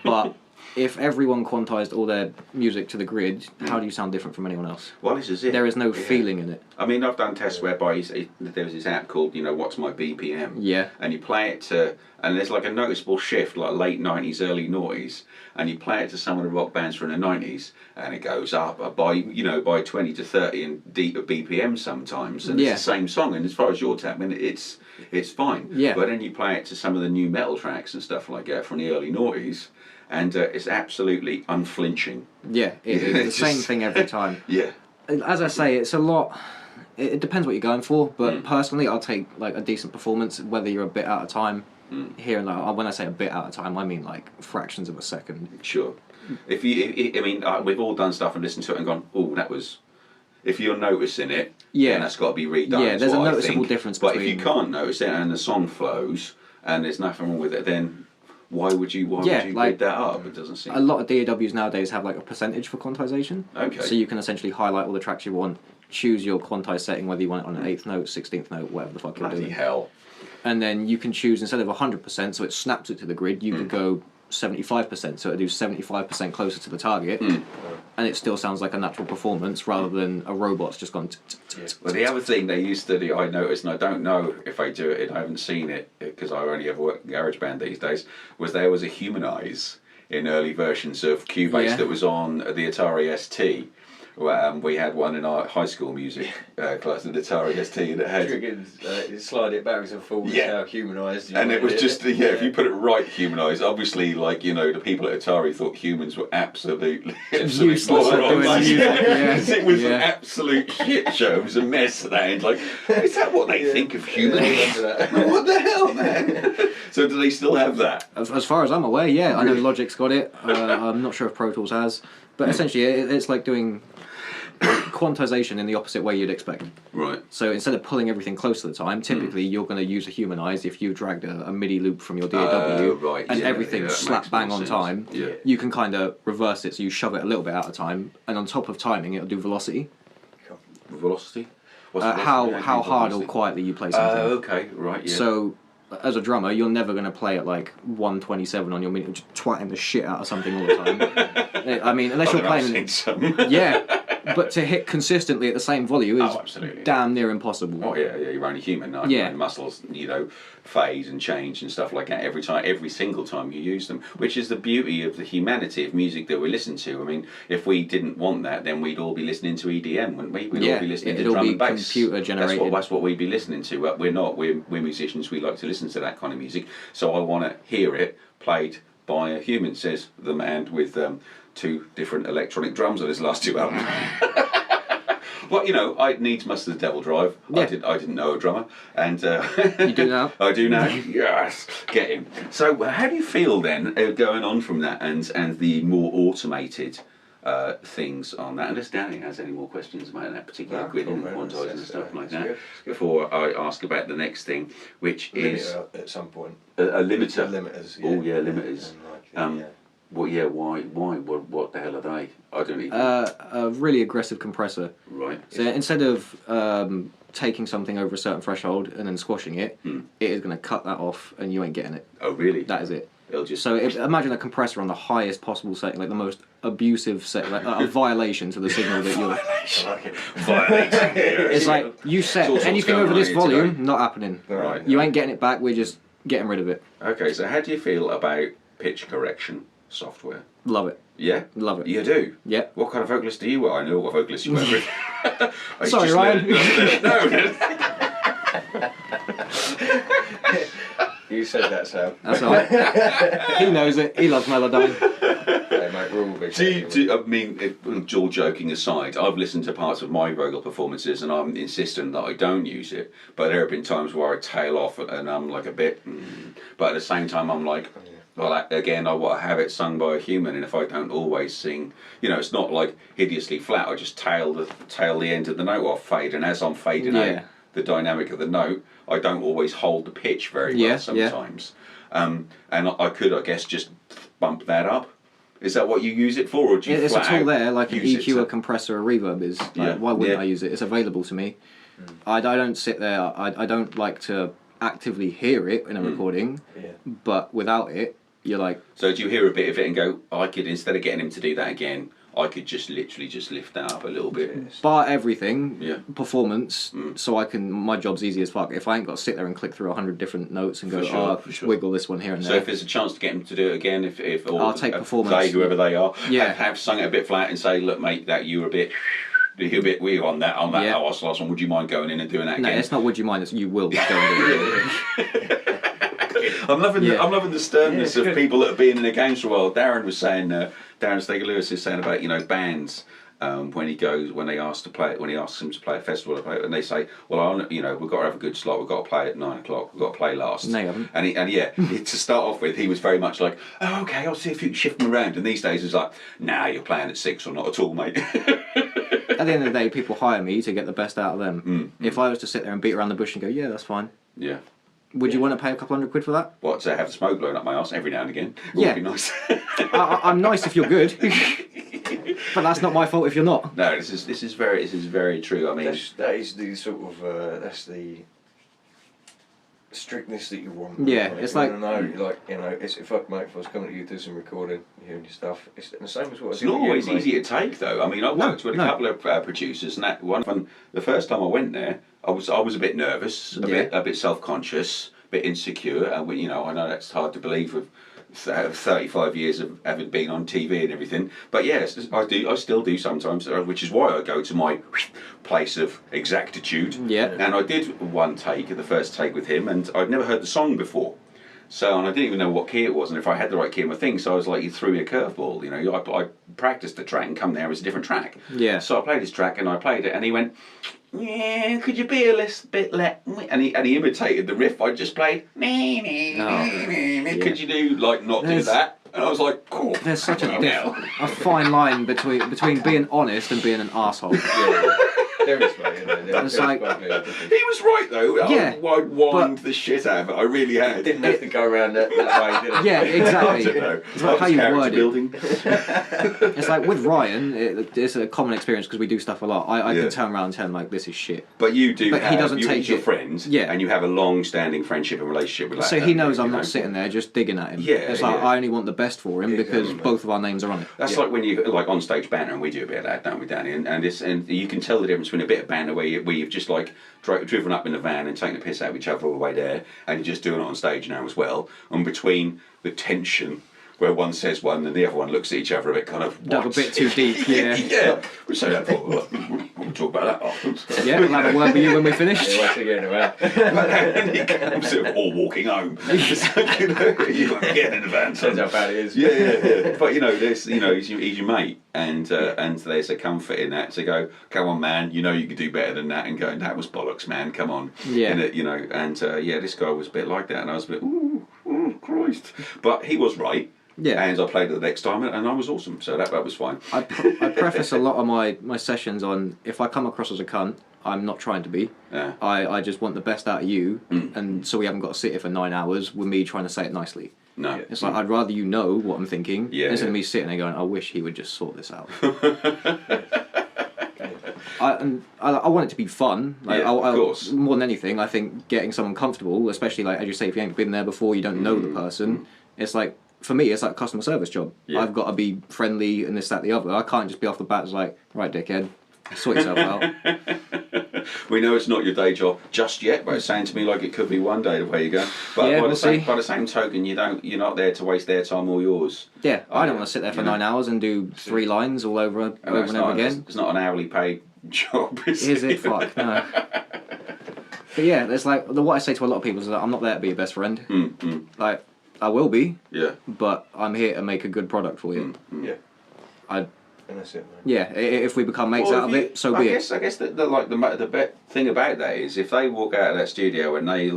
but if everyone quantized all their music to the grid, how do you sound different from anyone else? Well, this is it. There is no Yeah. feeling in it. I mean, I've done tests whereby there was this app called, What's My BPM? Yeah. And you play it to, and there's like a noticeable shift, like late 90s, early noughties, and you play it to some of the rock bands from the 90s, and it goes up by 20 to 30 and deeper BPM sometimes, and Yeah. it's the same song, and as far as you're tapping, it's fine. Yeah. But then you play it to some of the new metal tracks and stuff like that from the early noughties, and it's absolutely unflinching. Yeah, it is the It's same just- thing every time. Yeah. As I say, it's a lot. It depends what you're going for, but personally, I'll take like a decent performance, whether you're a bit out of time. Here and there. When I say a bit out of time, I mean like fractions of a second. Sure. We've all done stuff and listened to it and gone, oh, that was. If you're noticing it, Yeah. then that's got to be redone. Yeah, is there's a what I noticeable think. difference But if you between- can't notice it and the song flows and there's nothing wrong with it, then why would you Yeah, grid like- that up? It doesn't seem. A lot of DAWs nowadays have like a percentage for quantization. Okay. So you can essentially highlight all the tracks you want, choose your quantize setting, whether you want it on an 8th note, 16th note, whatever the fuck you're Bloody doing. hell. And then you can choose, instead of 100%, so it snaps it to the grid, you could go 75%, so it'll do 75% closer to the target, and it still sounds like a natural performance rather than a robot's just gone. Well, the other thing they used to do, I noticed, and I don't know if they do it, I haven't seen it because I only ever work in GarageBand these days, was there was a humanize in early versions of Cubase Yeah. that was on the Atari ST. We had one in our high school music class, an Atari ST, and it had. Triggers, slide it backwards and forwards, Yeah. how humanised you And want it was it. just, if you put it right, humanised, obviously, the people at Atari thought humans were absolute Useless at morons. doing Like, music, yeah. It was Yeah. an absolute shit show. It was a mess at that end. Like, is that what they think of humans? I remember that. What the hell, man? So do they still have that? As far as I'm aware, yeah. I know Logic's got it. I'm not sure if Pro Tools has. But essentially, it's like doing quantization in the opposite way you'd expect. Right. So instead of pulling everything close to the time, typically you're going to use a humanize if you dragged a MIDI loop from your DAW right, and yeah, everything's that slap makes bang more on sense. time. Yeah. You can kind of reverse it, so you shove it a little bit out of time, and on top of timing, it'll do velocity. Velocity? What's How velocity? hard or Velocity? quietly you play something. Okay, right, yeah. So, as a drummer, you're never going to play at like 127 on your MIDI, just twatting the shit out of something all the time. I mean, unless I you're don't know, I've playing. seen some. Yeah, but to hit consistently at the same volume is absolutely. damn near impossible. Oh yeah, you're only human, aren't you? Yeah. And muscles, phase and change and stuff like that every single time you use them, which is the beauty of the humanity of music that we listen to. I mean, if we didn't want that, then we'd all be listening to EDM, wouldn't we? We'd all be listening to it'd all drum be and bass. computer generated. That's what we'd be listening to. But we're not. We're musicians. We like to listen to that kind of music. So I want to hear it played by a human, says the man with 2 different electronic drums on his last 2 albums. Well, you know, I needs must the devil drive. Yeah. I didn't know a drummer, and You do now? I do now. Yes, get him. So, how do you feel then, going on from that, and the more automated things on that? Unless Danny has any more questions about that particular grid and quantizing and stuff like that, good. before I ask about the next thing, which is at some point. a limiter. Limiters. Oh yeah, limiters. And like Well, yeah. Why? What the hell are they? I don't even. A really aggressive compressor. Right. So instead of taking something over a certain threshold and then squashing it, it is going to cut that off, and you ain't getting it. Oh really? That is it. It'll just. So imagine a compressor on the highest possible setting, like the most abusive setting, like a violation to the signal that you're. I like it. Violating. It's like you set It's all anything sorts over going this on here volume, today. not happening. Right. You ain't getting it back. We're just getting rid of it. Okay, so how do you feel about pitch correction software? Love it. Yeah? Love it. You do? Yeah. What kind of vocalist do you work? I know what vocalist you work with. I Sorry, just Ryan. No. You said that, Sam. That's all right. He knows it. He loves Melodyne. Hey, mate, we're all big. I mean, all joking aside, I've listened to parts of my vocal performances and I'm insistent that I don't use it. But there have been times where I tail off and I'm like a bit. But at the same time, I'm like, well, again, I want to have it sung by a human, and if I don't always sing, you know, it's not like hideously flat. I just tail the end of the note off, fade, and as I'm fading out the dynamic of the note, I don't always hold the pitch very well sometimes. And I could, I guess, just bump that up. Is that what you use it for, or do you It's a flat tool out there, like an use EQ, it a compressor, a reverb is. Like, Yeah. why wouldn't Yeah. I use it? It's available to me. I don't sit there. I don't like to actively hear it in a recording, but without it, you're like. So do you hear a bit of it and go, I could, instead of getting him to do that again, I could just literally just lift that up a little bit. Bar everything, Yeah. performance, so I can. My job's easy as fuck. If I ain't got to sit there and click through 100 different notes and go, For sure, oh, for sure. wiggle this one here and So there. if there's a chance to get him to do it again, if or I'll take performance. they, whoever they are, Yeah. have sung it a bit flat and say, look, mate, that you were a bit. You're a bit weird on that Yeah. last one. Would you mind going in and doing that No, again? it's not. Would you mind? It's you will go and do it. I'm loving the sternness of good. people that have been in the games for a while. Darren was saying, Darren Steger Lewis is saying about bands when they ask him to play a festival, and they say, well, we've got to have a good slot. We've got to play at 9 o'clock. We've got to play last. No, you haven't. And to start off with, he was very much like, oh, okay, I'll see if you can shift them around. And these days it's like, nah, you're playing at 6 or not at all, mate. At the end of the day, people hire me to get the best out of them. If I was to sit there and beat around the bush and go, yeah, that's fine. Yeah. Would you want to pay a couple $100 for that? What, to have the smoke blowing up my arse every now and again? Yeah. Would be nice. I'm nice if you're good, but that's not my fault if you're not. No, this is very true. I mean, That is the sort of that's the strictness that you want. Yeah, Like, it's you like- wanna know, it's if I was coming to you do some recording, you hearing your stuff. It's the same as what it's I do not with you, always mate. easy to take, though. I mean, I worked with a couple of producers, and that one the first time I went there, I was a bit nervous, a bit self-conscious, a bit insecure, and I know that's hard to believe with 35 years of having been on TV and everything. But yes, I still do sometimes, which is why I go to my place of exactitude. Yeah. And I did one take, the first take with him, and I'd never heard the song before. So, and I didn't even know what key it was, and if I had the right key in my thing, so I was like, you threw me a curveball, I practiced the track and come there as a different track. Yeah. So I played his track and I played it, and he went, yeah, could you be a little bit and he imitated the riff I just played. Could you do do that? And I was like, cool. There's such a fine line between being honest and being an arsehole. There is, mate. It's like- He was right though. Yeah, I whined the shit out of it. I really had. Didn't have to go around that way, did it? Yeah, I exactly. don't know. It's like how you Character word it. building. It's like with Ryan, it's a common experience because we do stuff a lot. I Yeah. can turn around and tell him like, this is shit. But you do. But he doesn't take he's your it- friend. Yeah. And you have a long-standing friendship and relationship with that. So he knows I'm not sitting there just digging at him. Yeah, It's like yeah. I only want the best for him because exactly. both of our names are on it. That's like when you on stage banter, and we do a bit of that, don't we, Danny? And you can tell the difference between a bit of banter where you've just like driven up in the van and taking the piss out of each other all the way there, and you're just doing it on stage now as well. And between the tension where one says one and the other one looks at each other a bit kind of Dug a bit too deep, yeah. yeah. We'll say that for talk about that afterwards. Yeah, we'll have a word with you when we finish. Yeah, once again, around. And he comes or walking home. So, you won't be getting in the van. Depends how bad it is. Yeah. But there's, he's your mate, and there's a comfort in that to go, come on, man, you could do better than that, and go, that was bollocks, man, come on. Yeah. And this guy was a bit like that, and I was a bit, ooh, Christ. But he was right. Yeah. And I played it the next time, and I was awesome, so that was fine. I preface a lot of my sessions on, if I come across as a cunt, I'm not trying to be. Yeah. I just want the best out of you, and so we haven't got to sit here for 9 hours with me trying to say it nicely. No. It's like, I'd rather you know what I'm thinking, instead of me sitting there going, I wish he would just sort this out. I want it to be fun. Like, of course. More than anything, I think getting someone comfortable, especially like as you say, if you ain't been there before, you don't know the person. It's like, for me, it's like a customer service job. Yeah. I've got to be friendly and this, that, the other. I can't just be off the bat like, right, dickhead, sort yourself out. We know it's not your day job just yet, but it's sounding to me like it could be one day the way you go. But yeah, by the same token, you're not there to waste their time or yours. Yeah, I don't want to sit there for 9 hours and do 3 lines all over and over again. It's not an hourly paid job, is it? Fuck, no. But yeah, there's like, what I say to a lot of people is that I'm not there to be your best friend. Like, I will be. Yeah. But I'm here to make a good product for you. Yeah. And that's it, man. Yeah, if we become mates out of it, so be it. I guess the thing about that is if they walk out of that studio and they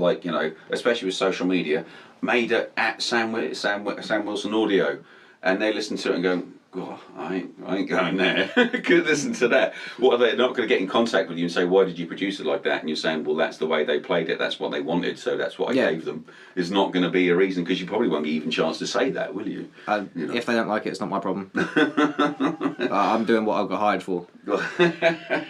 especially with social media, made it at Sam Wilson Audio, and they listen to it and go, God, I ain't going there. Could listen to that. What are they not going to get in contact with you and say, why did you produce it like that? And you're saying, well, that's the way they played it. That's what they wanted. So that's what I gave them. It's not going to be a reason, because you probably won't get even chance to say that, will you? If they don't like it, it's not my problem. I'm doing what I've got hired for.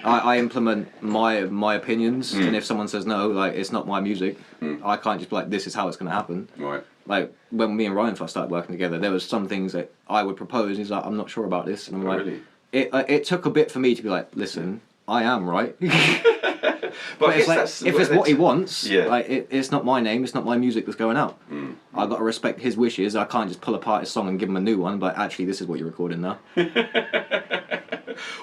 I implement my opinions, and if someone says no, like, it's not my music, I can't just be like, this is how it's going to happen. Right. Like, when me and Ryan first started working together, there was some things that I would propose, and he's like, I'm not sure about this. And I'm like, really? It took a bit for me to be like, listen, I am right. But it's like, if it's what he wants, like, it's not my name, it's not my music that's going out. I've got to respect his wishes. I can't just pull apart his song and give him a new one, but actually, this is what you're recording now.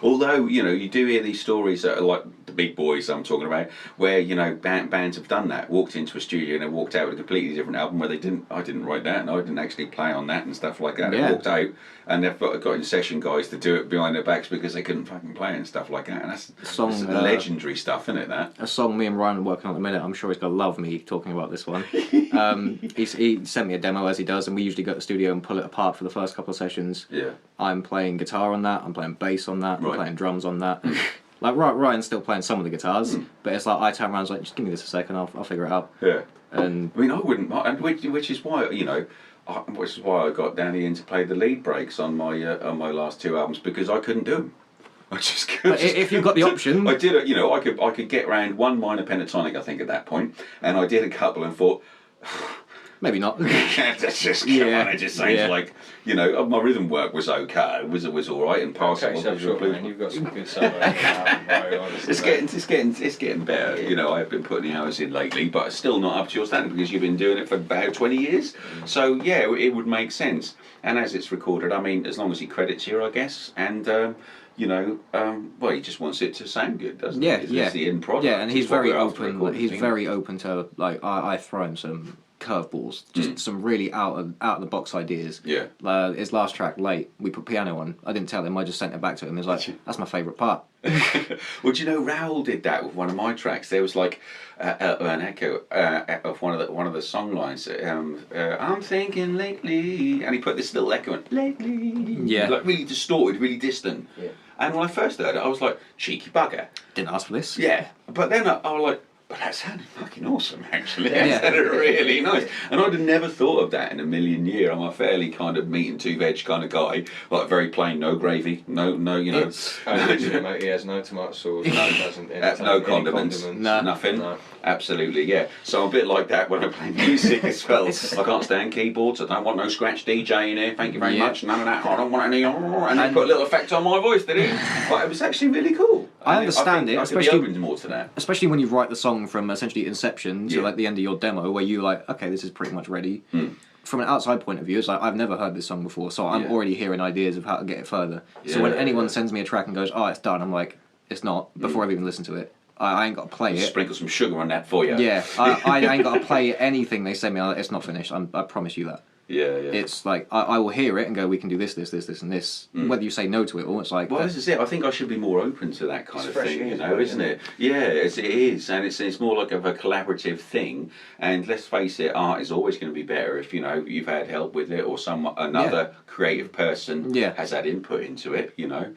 Although, you do hear these stories that are like the big boys I'm talking about, where, bands have done that, walked into a studio and they walked out with a completely different album where I didn't write that and I didn't actually play on that and stuff like that. They walked out and they've got in session guys to do it behind their backs because they couldn't fucking play and stuff like that. And that's legendary stuff, isn't it, that? A song me and Ryan are working on at the minute, I'm sure he's going to love me talking about this one. He sent me a demo, as he does, and we usually go to the studio and pull it apart for the first couple of sessions. Yeah. I'm playing guitar on that, I'm playing bass on that, I'm playing drums on that. Like, Ryan's still playing some of the guitars, but it's like, I turn around and like, just give me this a second, I'll figure it out. Yeah. And I mean, I wouldn't mind, which is why, which is why I got Danny in to play the lead breaks on my last 2 albums, because I couldn't do them. I just couldn't. If you've got the option, I did it. I could get around one minor pentatonic, I think, at that point, and I did a couple and thought, maybe not. That's just it just sounds like my rhythm work was okay. It was all right and passable. You've got some good solos. It's getting better. I've been putting the hours in lately, but it's still not up to your standard because you've been doing it for about 20 years. So yeah, it would make sense. And as it's recorded, I mean, as long as he credits you, I guess, and. Well, he just wants it to sound good, doesn't he? It's the end product. Yeah, and he's very open. He's very open to, like, I throw him some curveballs, just some really out of the box ideas. Yeah. His last track, Late, we put piano on. I didn't tell him. I just sent it back to him. He's like, that's my favourite part. Well, do you know, Raoul did that with one of my tracks. There was like an echo of one of the song lines. I'm thinking lately, and he put this little echo in, lately. Yeah. Like really distorted, really distant. Yeah. And when I first heard it, I was like, cheeky bugger. Didn't ask for this. Yeah. But then I was like, but that sounded fucking awesome, actually. Yeah. That sounded really nice. And I'd have never thought of that in a million years. I'm a fairly kind of meat and two veg kind of guy. Like, very plain, no gravy, no, He has no tomato sauce, no condiments, nothing. No. Absolutely, yeah. So I'm a bit like that when I play music as well. I can't stand keyboards. I don't want no scratch DJ in here. Thank you very much. None of that. I don't want any. And they put a little effect on my voice, did he? But it was actually really cool. I understand it, especially open more to that. Especially when you write the song from essentially inception to like the end of your demo, where you're like, okay, this is pretty much ready. From an outside point of view, it's like, I've never heard this song before, so I'm already hearing ideas of how to get it further. So when anyone sends me a track and goes, oh, it's done, I'm like, it's not. Before I've even listened to it, I ain't got to play it. Sprinkle some sugar on that for you. Yeah, I ain't got to play anything they send me. It's not finished. I promise you that. Yeah. It's like I will hear it and go, we can do this, and this. Whether you say no to it or it's like. Well, this is it. I think I should be more open to that kind of thing, isn't it? Yeah, it is, and it's more like of a collaborative thing. And let's face it, art is always going to be better if you've had help with it, or another creative person has had input into it. You're not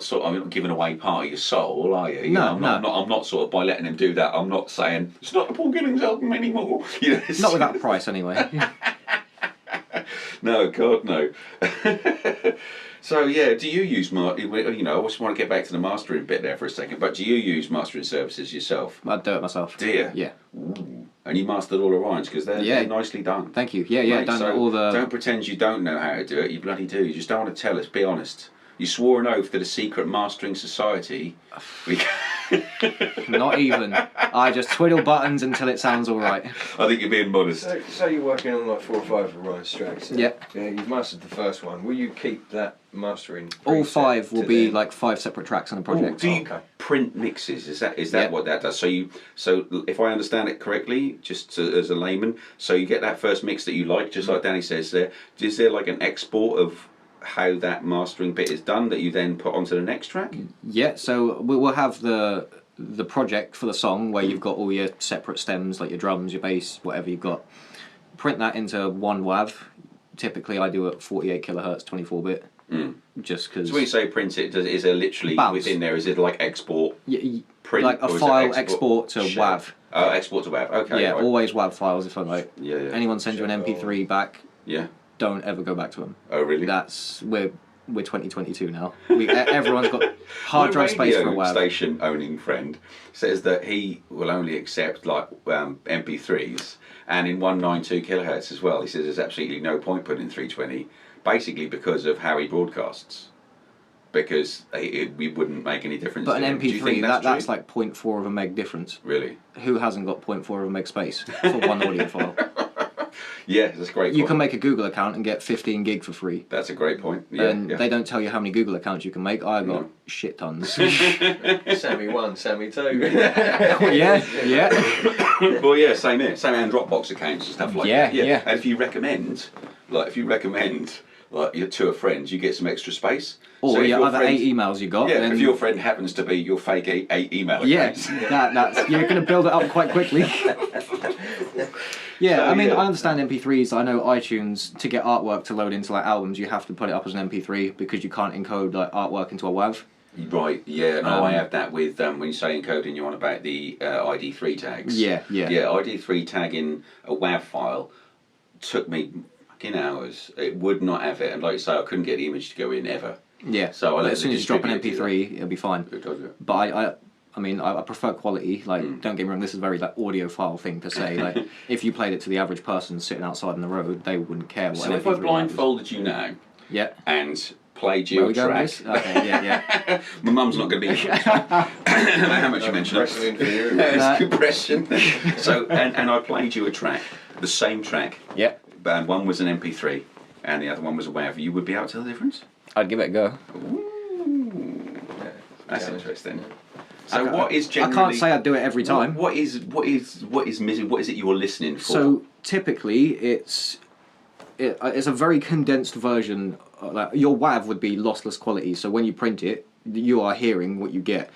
sort of giving away part of your soul, are you? I'm not sort of by letting him do that. I'm not saying it's not the Paul Gillings album anymore. Not with that price, anyway. No, God, no. So yeah, do you use I just want to get back to the mastering bit there for a second. But do you use mastering services yourself? I do it myself. Do you? Yeah. Ooh. And you mastered all the rhymes because they're nicely done. Thank you. Yeah. Done so all the. Don't pretend you don't know how to do it. You bloody do. You just don't want to tell us. Be honest. You swore an oath to the secret mastering society. Not even. I just twiddle buttons until it sounds all right. I think you're being modest. So you're working on like 4 or 5 of Ryan's tracks. Yeah. You've mastered the first one. Will you keep that mastering? All 5 will be like 5 separate tracks on a project. Do you print mixes? Is that what that does? So if I understand it correctly, just as a layman, so you get that first mix that you like, just like Danny says there. Is there like an export of how that mastering bit is done that you then put onto the next track? Yeah, so we'll have the project for the song where you've got all your separate stems, like your drums, your bass, whatever you've got. Print that into one WAV. Typically I do it 48 kilohertz 24-bit. Just because. So when you say print it, is there literally within there, is it like export print? Like a file export to WAV. Oh, export to WAV, okay. Yeah, always WAV files if I'm like. Yeah. Anyone sends you an MP3 back. Yeah. Don't ever go back to them. Oh, really? We're 2022 now. Everyone's got hard drive space for a WAV. Station owning friend says that he will only accept like MP3s and in 192 kilohertz as well. He says there's absolutely no point putting in 320, basically because of how he broadcasts. Because we wouldn't make any difference. But to an him. Do you MP3, think that's like 0.4 of a meg difference. Really? Who hasn't got 0.4 of a meg space for one audio file? Yeah, that's a great point. You can make a Google account and get 15 gig for free. That's a great point. Yeah, and they don't tell you how many Google accounts you can make. I've got shit tons. Sammy 1, Sammy 2. yeah. Well, yeah, same here. Same and Dropbox accounts and stuff like that. Yeah. And if you recommend to a friend, you get some extra space. Or so your other 8 emails you got. Yeah, if your friend happens to be your fake 8 email accounts. That's you're going to build it up quite quickly. Yeah, So, I mean, I understand MP3s. I know iTunes, to get artwork to load into like albums, you have to put it up as an MP3 because you can't encode like artwork into a WAV. Right, yeah, no, I have that with, when you say encoding, you're on about the ID3 tags. Yeah. Yeah, ID3 tagging a WAV file took me fucking hours. It would not have it, and like you say, I couldn't get the image to go in ever. Yeah, so but as soon as you drop an MP3, it'll be fine. It does it. But I mean, I prefer quality. Like, don't get me wrong, this is a very like audiophile thing to say. Like, if you played it to the average person sitting outside on the road, they wouldn't care. So if I blindfolded you now, and played you a track. Okay, yeah. My mum's not going to be here. How much you mentioned it. It's compression. So, and I played you a track, the same track. Yeah. And one was an MP3, and the other one was a WAV. You would be able to tell the difference? I'd give it a go. Ooh. That's interesting. So what is generally? I can't say I'd do it every time. What is missing? What is it you're listening for? So typically, it's a very condensed version. Like your WAV would be lossless quality. So when you print it, you are hearing what you get.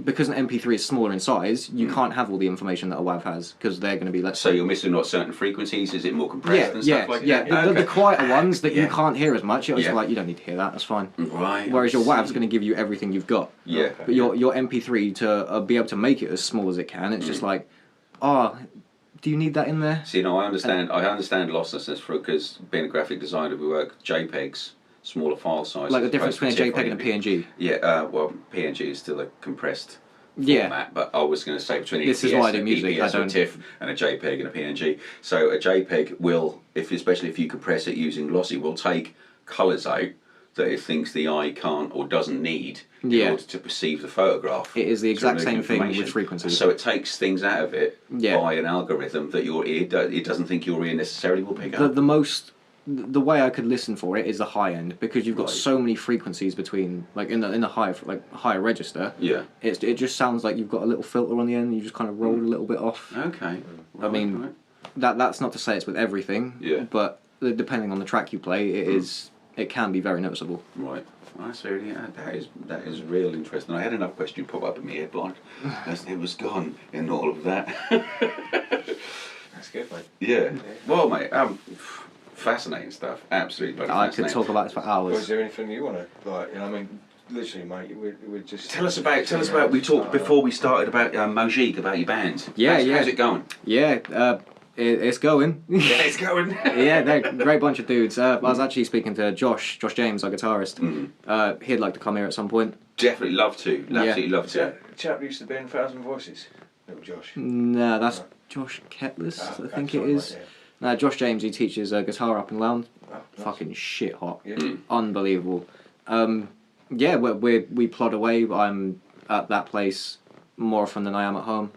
Because an MP3 is smaller in size, you can't have all the information that a WAV has because they're going to be So you're missing certain frequencies. Is it more compressed and stuff like that? Yeah. The quieter ones that you can't hear as much. It's like you don't need to hear that. That's fine. Right. Whereas your WAV's going to give you everything you've got. Yeah. But your MP3 to be able to make it as small as it can, it's just like, do you need that in there? See, no, I understand losslessness because being a graphic designer, we work JPEGs, smaller file size. Like the difference between a JPEG and a PNG. Yeah, well, PNG is still a compressed format, but I was going to say between this is why I do music. I don't TIFF and a JPEG and a PNG. So a JPEG will, especially if you compress it using lossy, will take colours out that it thinks the eye can't or doesn't need in order to perceive the photograph. It is the exact same thing with frequencies. So it takes things out of it by an algorithm that your ear it doesn't think your ear necessarily will pick up. The most the way I could listen for it is the high end, because you've got Right. so many frequencies between, like in the higher register. Yeah. It just sounds like you've got a little filter on the end. You just kind of rolled a little bit off. Okay. I mean, right. that's not to say it's with everything. Yeah. But depending on the track you play, it can be very noticeable. Right. I see. Yeah, that is real interesting. I had another question pop up in my head, but it was gone in all of that. That's good, mate. Yeah. Well, mate, fascinating stuff. Absolutely, bloody I fascinating. could talk about this for Well, is hours. there anything you want to, like, you know, I mean, literally, mate, we're just... Tell us about. We talked before we started about Mojique, about your band. Yeah, How's it going? Yeah, it's going. Yeah, it's going. Yeah, they're a great bunch of dudes. I was actually speaking to Josh James, our guitarist. He'd like to come here at some point. Definitely love to. Absolutely love to. Chap used to be in Thousand Voices, little Josh. No, that's Josh Ketless, I think sorry, it is. mate, No, Josh James, he teaches guitar up in Lounge. yeah. Oh, nice. Fucking shit hot. Yeah. Unbelievable. Yeah, we plod away. I'm at that place more often than I am at home.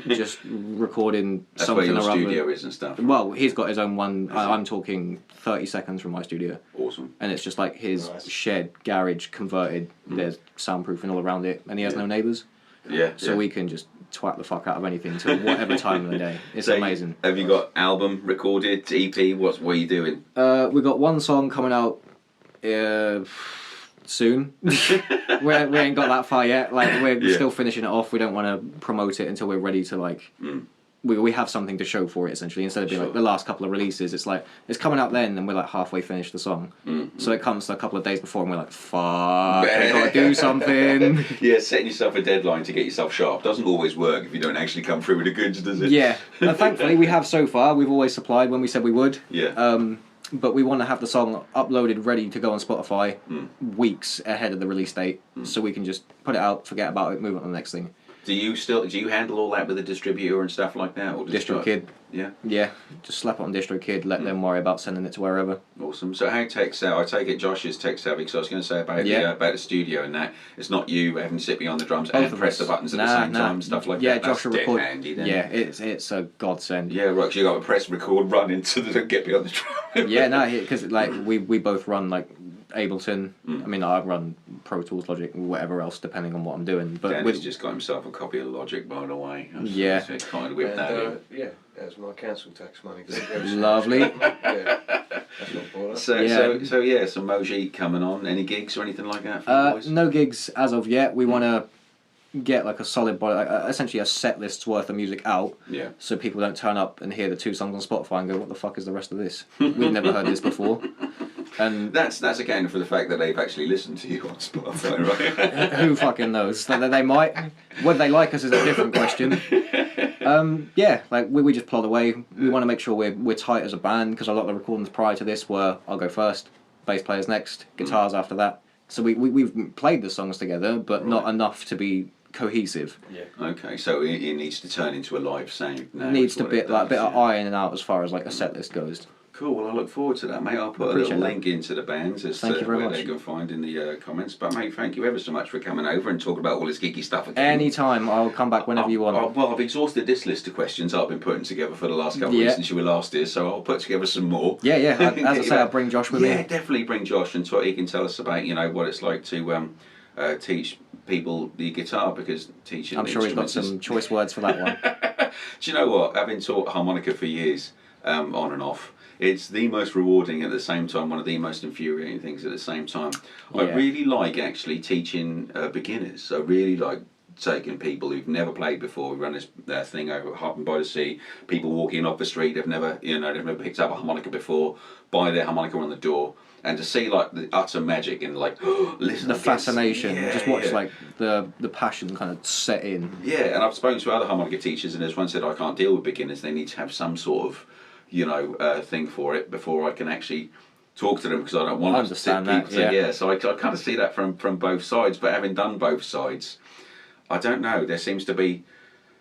Just recording That's something where your or other. studio is and stuff. Well, he's got his own one. I'm talking 30 seconds from my studio. Awesome. And it's just like his Nice. shed, garage, converted. There's soundproofing all around it. And he has no neighbours. Yeah. So we can just twat the fuck out of anything till whatever time of the day. It's So amazing. Have you got album recorded, EP? What are you doing? We've got one song coming out soon. we ain't got that far yet. Like we're still finishing it off. We don't want to promote it until we're ready to like. We have something to show for it essentially. Instead of being like the last couple of releases, it's like it's coming out then, and we're like halfway finished the song. So it comes a couple of days before, and we're like, "Fuck, I gotta do something." Yeah, setting yourself a deadline to get yourself sharp doesn't always work if you don't actually come through with the goods, does it? Yeah, thankfully we have so far. We've always supplied when we said we would. Yeah. But we want to have the song uploaded, ready to go on Spotify weeks ahead of the release date, so we can just put it out, forget about it, move on to the next thing. Do you handle all that with the distributor and stuff like that, or just DistroKid. Yeah. Yeah, just slap it on DistroKid, let them worry about sending it to wherever. Awesome. So how tech savvy? I take it Josh is tech savvy, because I was going to say about the studio and that. It's not you having to sit behind the drums and press the buttons at the same time and stuff like that. Yeah, That's Josh will dead record. handy then. Yeah, it's a godsend. Yeah, right. 'Cause you got to press record, run into the get behind the drum. Yeah, no, because like we both run like Ableton. I mean, I run Pro Tools, Logic, whatever else, depending on what I'm doing. But Danny's just got himself a copy of Logic, by the way. Yeah. So kind of whip that in. Yeah, that's my council tax money. Lovely. Yeah, that's not bought up. So some Mojique coming on. Any gigs or anything like that for you boys? No gigs as of yet. We want to get like a solid body, essentially a set list's worth of music out. Yeah. So people don't turn up and hear the 2 songs on Spotify and go, "What the fuck is the rest of this? We've never heard this before." And That's accounting for the fact that they've actually listened to you on Spotify, right? who fucking knows? They might. Whether they like us is a different question. Yeah, like we just plod away. We want to make sure we're tight as a band, because a lot of the recordings prior to this were I'll go first, bass players next, guitars after that. So we've played the songs together, but not enough to be cohesive. Yeah. Okay, so it needs to turn into a live sound now. Needs is to what bit it like a bit does, of ironing out as far as like a set list goes. Cool. Well, I look forward to that, mate. I'll put a Appreciate little that. link into the bands as Thank to you very where much. they can find in the comments. But mate, thank you ever so much for coming over and talking about all this geeky stuff again. Anytime, I'll come back whenever you want. Well, I've exhausted this list of questions I've been putting together for the last couple of weeks since you were last here, so I'll put together some more. Yeah. As I say, I'll bring Josh with Yeah, me. definitely bring Josh, and he can tell us about what it's like to teach people the guitar, because teaching I'm sure he's got instruments is- some choice words for that one. Do you know what? Having taught harmonica for years, on and off, it's the most rewarding at the same time, one of the most infuriating things at the same time. I Yeah. really like actually teaching beginners. I really like taking people who've never played before. We run this thing over at Harpen by the Sea. People walking off the street, they've never picked up a harmonica before, buy their harmonica on the door. And to see like the utter magic and like listen, The fascination, Yeah, just watch yeah. like the passion kind of set in. Yeah, and I've spoken to other harmonica teachers, and there's one said I can't deal with beginners. They need to have some sort of, thing for it before I can actually talk to them, because I don't want I to understand people that, to, yeah. So I kind of see that from both sides. But having done both sides, I don't know. There seems to be.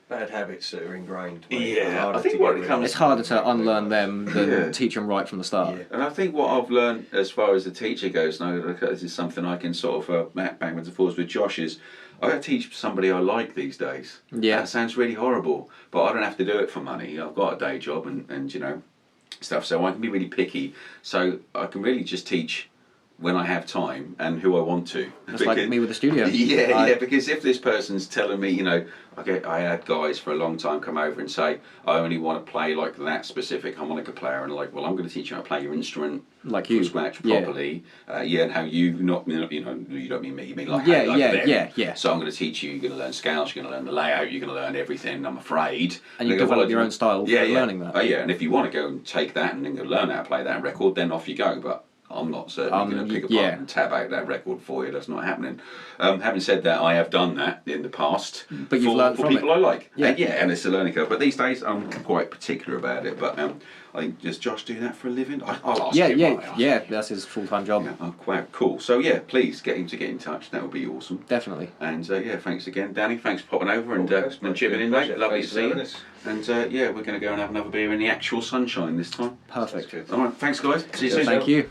Bad habits that are ingrained. Yeah, Harder I think to what get it rid comes- of. It's harder to unlearn them than Yeah. teach them right from the start. Yeah. And I think what I've learned as far as the teacher goes, now this is something I can sort of backwards and forwards with Josh, is I got to teach somebody I like these days. Yeah. That sounds really horrible, but I don't have to do it for money. I've got a day job, and stuff. So I can be really picky. So I can really just teach when I have time and who I want to. That's like me with the studio. Yeah, because if this person's telling me, you know, I had guys for a long time come over and say, I only want to play like that specific harmonica player, and like, well, I'm going to teach you how to play your instrument like from you scratch properly. And how you not, you know, you don't mean me, you mean like yeah, how, like yeah. So I'm going to teach you. You're going to learn scales. You're going to learn the layout. You're going to learn everything. I'm afraid. And you develop your own style for learning that. Oh yeah, and if you want to go and take that and then go learn how to play that record, then off you go. But I'm not certainly going to pick apart and tab out that record for you. That's not happening. Having said that, I have done that in the past. But you've learned for from people it. I like. Yeah, and it's a learning curve. But these days, I'm quite particular about it. But I think, does Josh do that for a living? I'll ask him. Yeah. That's his full-time job. Yeah, oh, wow, cool. So yeah, please get him to get in touch. That would be awesome. Definitely. And thanks again, Danny. Thanks for popping over and chipping in, mate. Lovely to see you. And we're going to go and have another beer in the actual sunshine this time. Perfect. All right, thanks, guys. See you soon. Thank you.